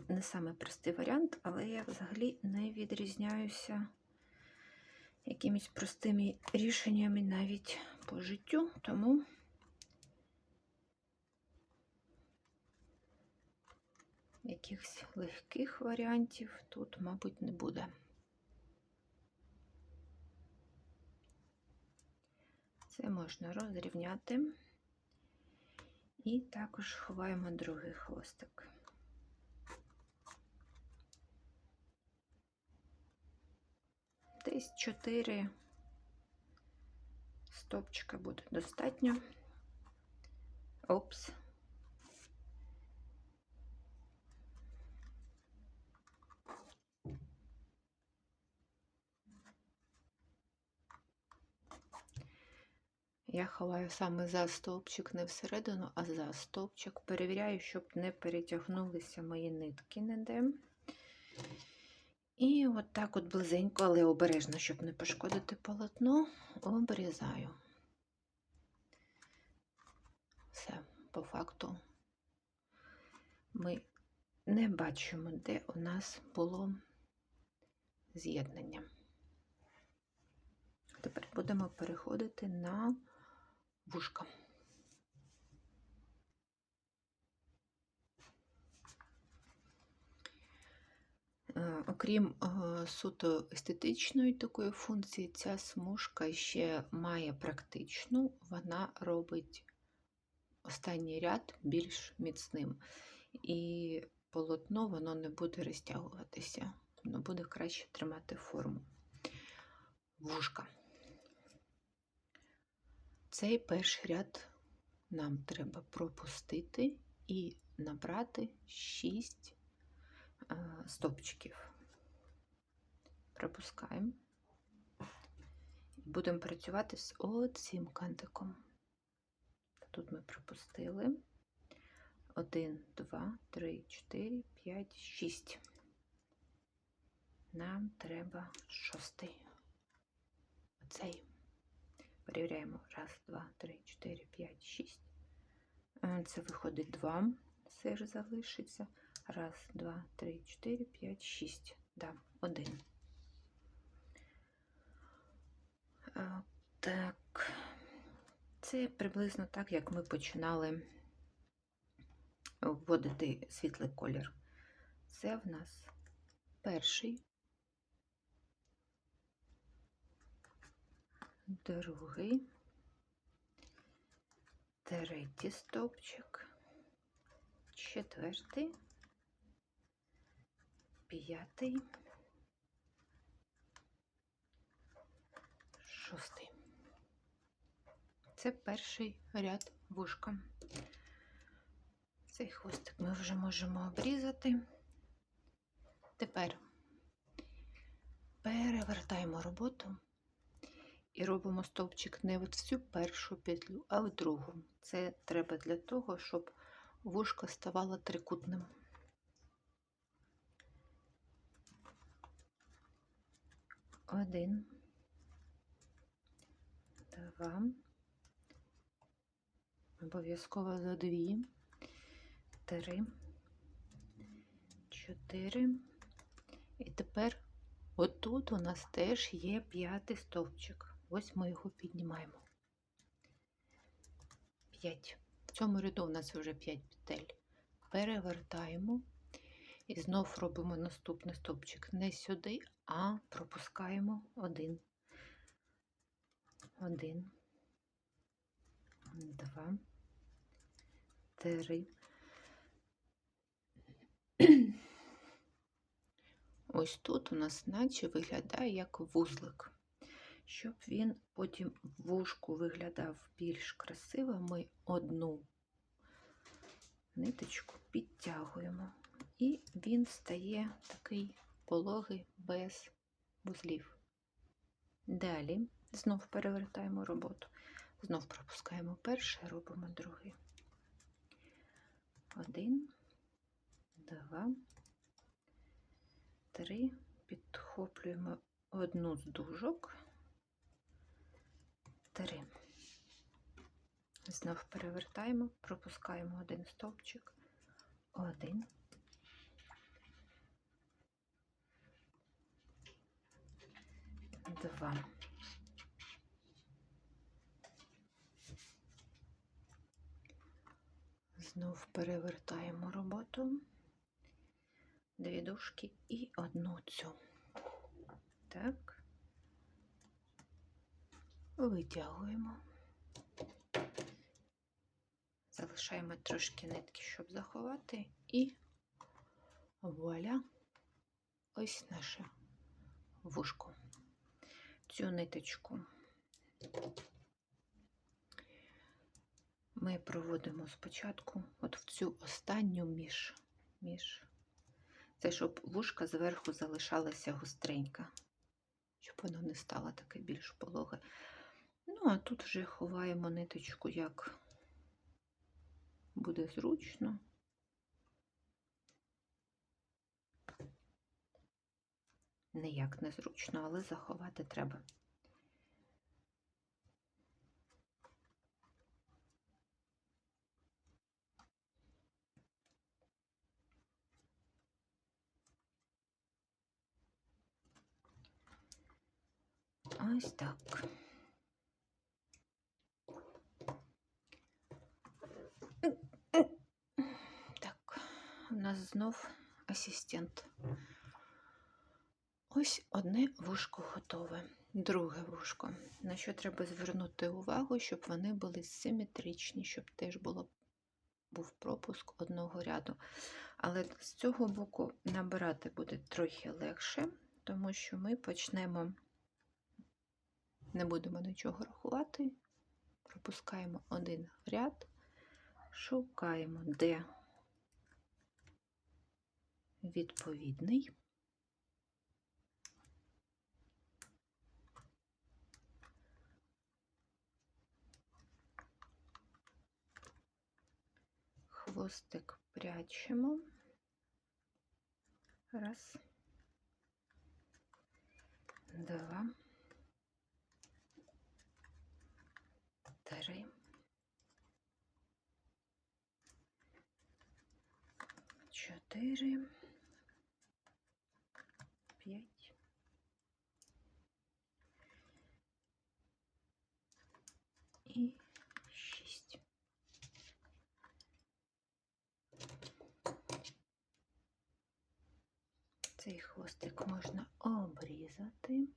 не саме простий варіант, але я взагалі не відрізняюся якимись простими рішеннями навіть по життю, тому якихось легких варіантів тут, мабуть, не буде. Це можна розрівняти. І також ховаємо другий хвостик. Десь 4 стовпчика буде достатньо. Опс. Я ховаю саме за стовпчик, не всередину, а за стовпчик. Перевіряю, щоб не перетягнулися мої нитки ніде. І от так от близенько, але обережно, щоб не пошкодити полотно, обрізаю. Все, по факту ми не бачимо, де у нас було з'єднання. Тепер будемо переходити на вушка. Окрім суто естетичної такої функції, ця смужка ще має практичну, вона робить останній ряд більш міцним. І полотно воно не буде розтягуватися, воно буде краще тримати форму. Вушка. Цей перший ряд нам треба пропустити і набрати 6 стовпчиків. Пропускаємо. Будемо працювати з оцим кантиком. Тут ми пропустили. 1, 2, 3, 4, 5, 6. Нам треба 6. Оцей. Перевіряємо. 1, 2, 3, 4, 5, 6. Це виходить 2. Все ж залишиться. 1, 2, 3, 4, 5, 6. Да, 1. Так. Це приблизно так, як ми починали вводити світлий колір. Це в нас перший, другий, третій стовпчик, четвертий, п'ятий, шостий. Це перший ряд вушка. Цей хвостик ми вже можемо обрізати. Тепер перевертаємо роботу і робимо стовпчик не в цю першу петлю, а в другу. Це треба для того, щоб вушко ставало трикутним. Один, два, обов'язково за дві, три, чотири. І тепер отут у нас теж є п'ятий стовпчик. Ось ми його піднімаємо. 5. В цьому ряду у нас вже 5 петель. Перевертаємо і знов робимо наступний стовпчик. Не сюди, а пропускаємо один. 1, 2, 3. Ось тут у нас наче виглядає як вузлик. Щоб він потім в вушку виглядав більш красиво, ми одну ниточку підтягуємо. І він стає такий пологий без вузлів. Далі знов перевертаємо роботу. Знов пропускаємо перший, робимо другий. 1, 2, 3. Підхоплюємо одну з дужок. 3. Знов перевертаємо, пропускаємо один стовпчик. 1, 2. Знов перевертаємо роботу, дві дужки і одну цю. Так, витягуємо. Залишаємо трошки нитки, щоб заховати, і вуаля, ось наше вушко. Цю ниточку ми проводимо спочатку от в цю останню між. Це щоб вушка зверху залишалася гостренька, щоб воно не стало таке більш пологе. Ну, а тут вже ховаємо ниточку, як буде зручно. Ніяк не зручно, але заховати треба. Ось так. Так, у нас знов асистент. Ось одне вушко готове. Друге вушко. На що треба звернути увагу, щоб вони були симетричні, щоб теж був пропуск одного ряду. Але з цього боку набирати буде трохи легше, тому що ми почнемо, не будемо нічого рахувати, пропускаємо один ряд, шукаємо, де відповідний. Хвостик прячемо. Раз, два, три, чотири, 5 і Цей хвостик можна обрізати.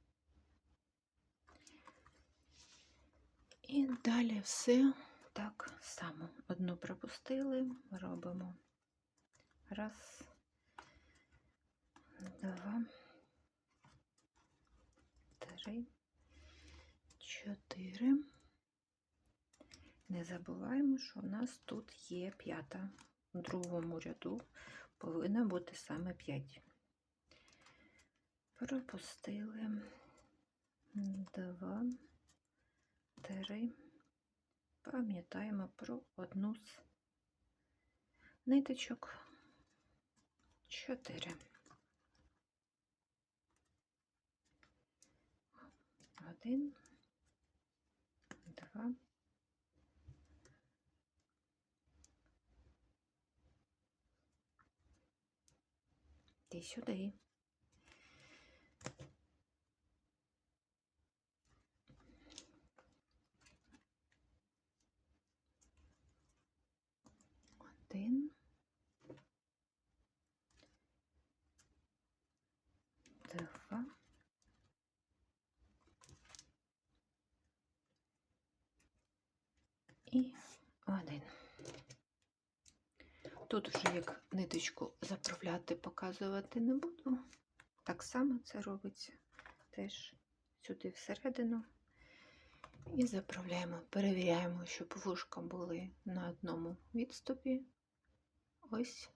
І далі все так само. Одну пропустили, робимо. Раз, два, три, чотири. Не забуваємо, що у нас тут є п'ята. У другому ряду повинно бути саме 5. Пропустили. 2, 3. Пам'ятаємо про одну з ниточок. 4. 1, 2. І сюди. Один. 2. І 1. Тут вже як ниточку заправляти, показувати не буду. Так само це робиться теж сюди всередину. І заправляємо, перевіряємо, щоб вушка були на одному відступі. Ось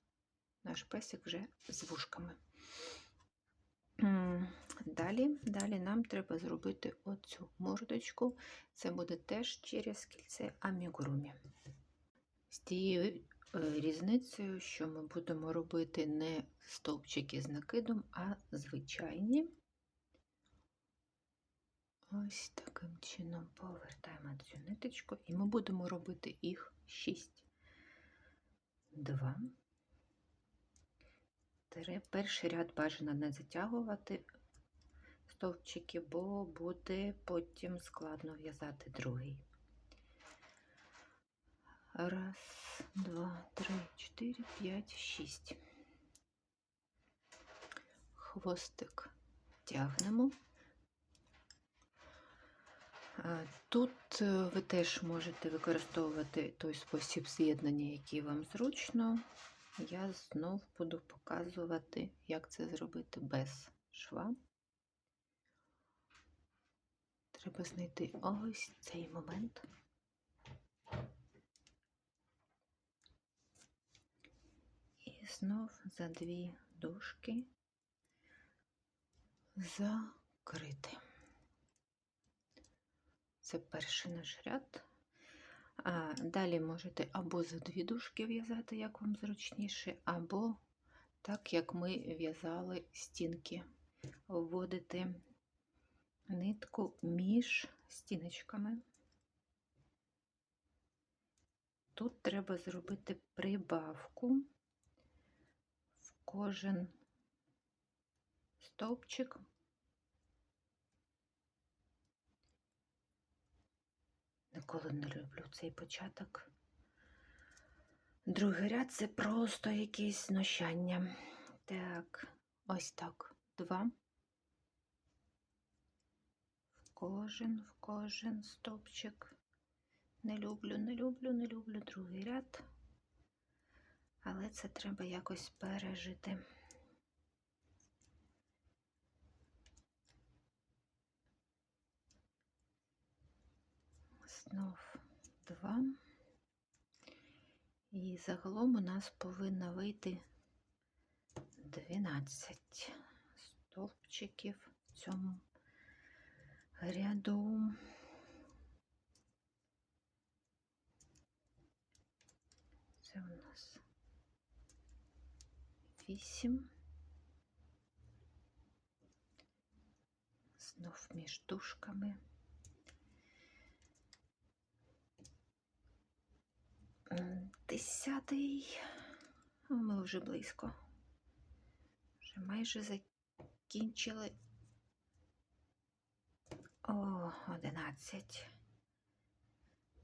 наш песик вже з вушками. Далі нам треба зробити оцю мордочку. Це буде теж через кільце амігурумі. З тією різницею, що ми будемо робити не стовпчики з накидом, а звичайні. Ось таким чином повертаємо цю ниточку, і ми будемо робити їх 6. 2, 3. Перший ряд бажано не затягувати стовпчики, бо буде потім складно в'язати другий. 1, 2, 3, 4, 5, 6. Хвостик тягнемо. Тут ви теж можете використовувати той спосіб з'єднання, який вам зручно. Я знов буду показувати, як це зробити без шва. Треба знайти ось цей момент. І знов за 2 дужки закрити. Це перший наш ряд. Далі можете або за 2 дужки в'язати, як вам зручніше, або так, як ми в'язали стінки. Вводити нитку між стіночками. Тут треба зробити прибавку в кожен стовпчик. Ніколи не люблю цей початок. Другий ряд – це просто якесь знущання. Так, ось так. 2. В кожен стовпчик. Не люблю другий ряд. Але це треба якось пережити. Знов 2. І загалом у нас повинно вийти 12 стовпчиків в цьому ряду. Це у нас 8. Знов між дужками. 10-й. Ми вже близько. Вже майже закінчили. 11.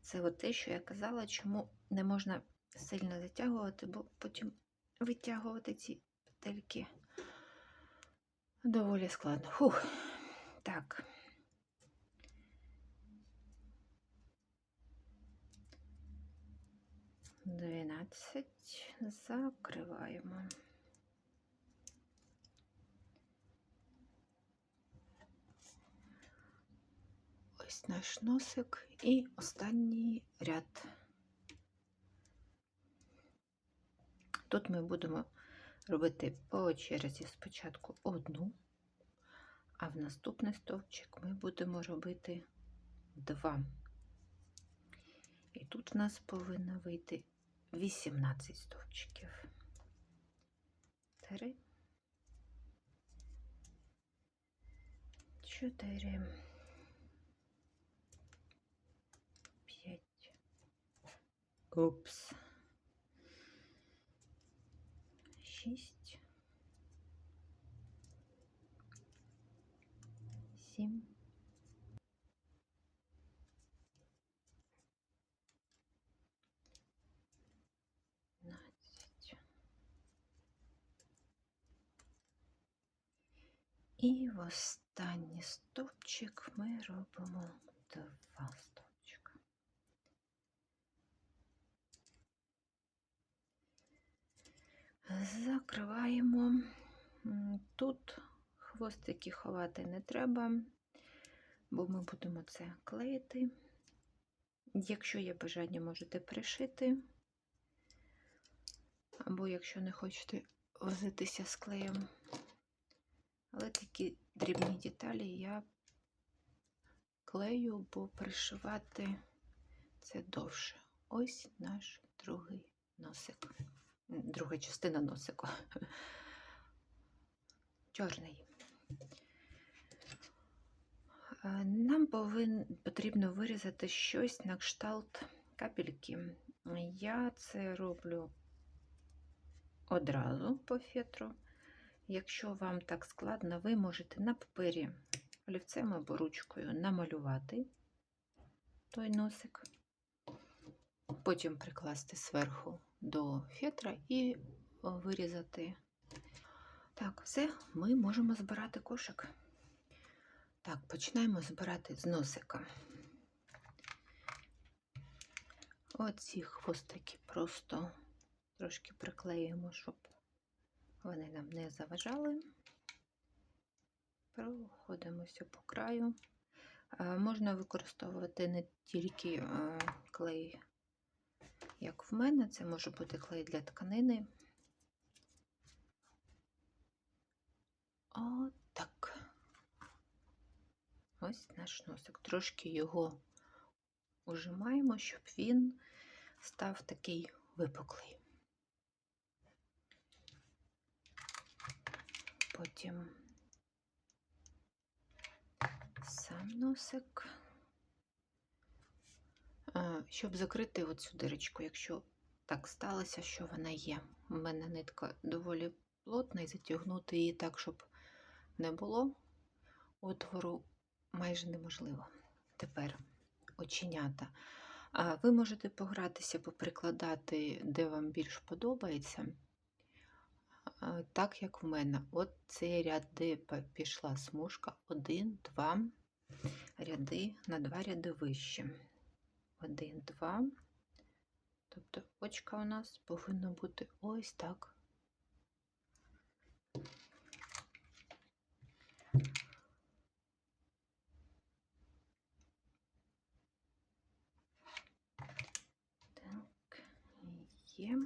Це от те, що я казала, чому не можна сильно затягувати, бо потім витягувати ці петельки Доволі складно. Фух. Так. Дванадцять. Закриваємо. Ось наш носик і останній ряд. Тут ми будемо робити по черзі спочатку одну, а в наступний стовпчик ми будемо робити 2. І тут в нас повинно вийти 18 стовпчиків. 3, 4, 5. Упс. 6, 7, 15. І в останній стовпчик ми робимо 2 стовпчика. Закриваємо. Тут хвостики ховати не треба, бо ми будемо це клеїти. Якщо є бажання, можете пришити, або якщо не хочете возитися з клеєм. Але такі дрібні деталі я клею, бо пришивати це довше. Ось наш другий носик. Друга частина носика. Чорний. Нам потрібно вирізати щось на кшталт капельки. Я це роблю одразу по фетру. Якщо вам так складно, ви можете на папері олівцем або ручкою намалювати той носик, потім прикласти зверху до фетра і вирізати. Так, все, ми можемо збирати кошик. Так, починаємо збирати з носика. Оці хвостики просто трошки приклеїмо, щоб вони нам не заважали. Проходимося по краю. Можна використовувати не тільки клей, як в мене, це може бути клей для тканини. Отак. Ось наш носик. Трошки його ужимаємо, щоб він став такий випуклий. Потім сам носик. Щоб закрити оцю дирочку, якщо так сталося, що вона є. У мене нитка доволі плотна, і затягнути її так, щоб не було отвору, майже неможливо. Тепер оченята. Ви можете погратися, поприкладати, де вам більш подобається, так як в мене. От цей ряд, де пішла смужка, 1, 2 ряди на 2 ряди вище. 1, 2. Тобто очка у нас повинно бути ось так. Так, є.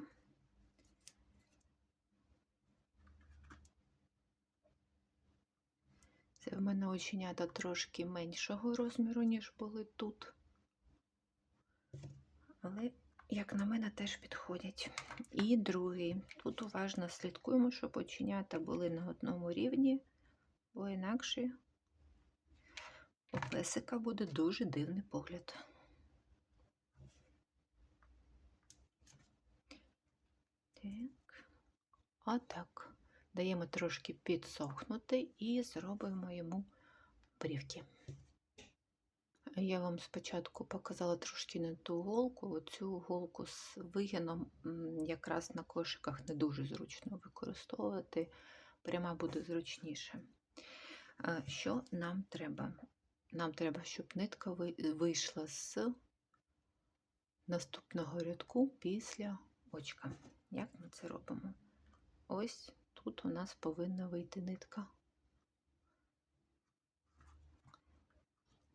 Це в мене оченята трошки меншого розміру, ніж були тут. Але, як на мене, теж підходять. І другий. Тут уважно слідкуємо, щоб оченята були на одному рівні, бо інакше у песика буде дуже дивний погляд. Так, отак. Даємо трошки підсохнути і зробимо йому брівки. Я вам спочатку показала трошки не ту голку. Оцю голку з вигином якраз на кошиках не дуже зручно використовувати. Пряма буде зручніше. Що нам треба? Нам треба, щоб нитка вийшла з наступного рядку після очка. Як ми це робимо? Ось тут у нас повинна вийти нитка.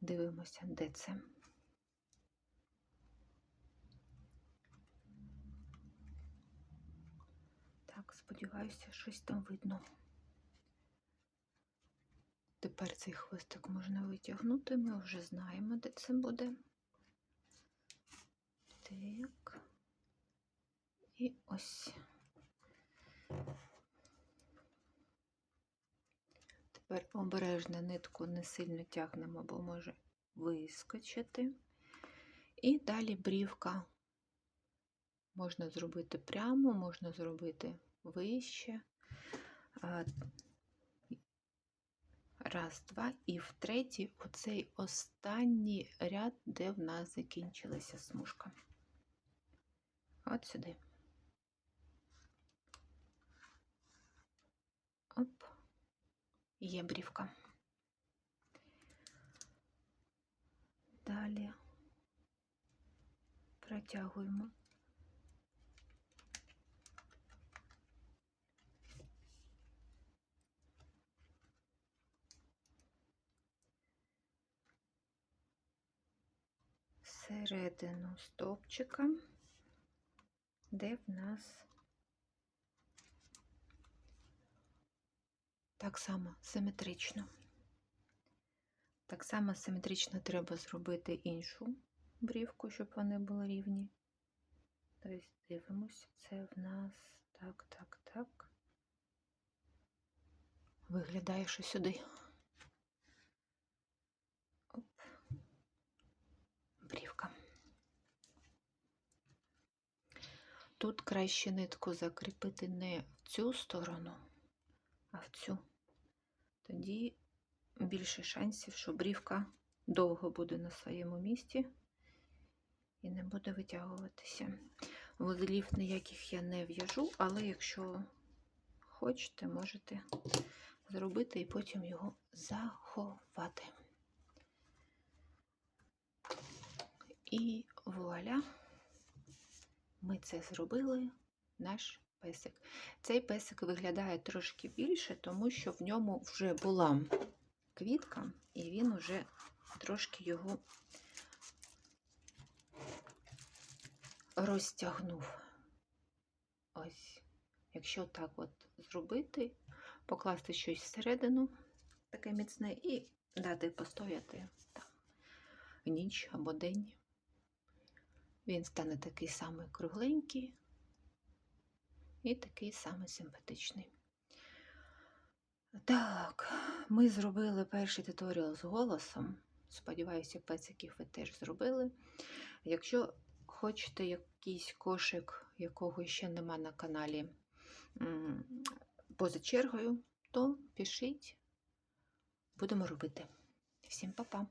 Дивимося, де це. Так, сподіваюся, щось там видно. Тепер цей хвостик можна витягнути, ми вже знаємо, де це буде. Так. І ось. Тепер обережно нитку не сильно тягнемо, бо може вискочити. І далі брівка. Можна зробити прямо, можна зробити вище. Раз, два. І в третій оцей останній ряд, де в нас закінчилася смужка. От сюди. Оп. Є брівка. Далі протягуємо. Середину стовпчика, де в нас так само симетрично. Так само симетрично треба зробити іншу брівку, щоб вони були рівні. Тобто дивимося, це в нас так. Виглядає, що сюди. Оп. Брівка. Тут краще нитку закріпити не в цю сторону, а в цю. Тоді більше шансів, що брівка довго буде на своєму місці і не буде витягуватися. Вузлів ніяких я не в'яжу, але якщо хочете, можете зробити і потім його заховати. І вуаля, ми це зробили, наш песик. Цей песик виглядає трошки більше, тому що в ньому вже була квітка, і він уже трошки його розтягнув. Ось, якщо так от зробити, покласти щось всередину, таке міцне, і дати постояти там ніч або день, він стане такий самий кругленький і такий самий симпатичний. Так, ми зробили перший туторіал з голосом. Сподіваюся, песиків ви теж зробили. Якщо хочете якийсь кошик, якого ще нема на каналі поза чергою, то пишіть, будемо робити. Всім па-па!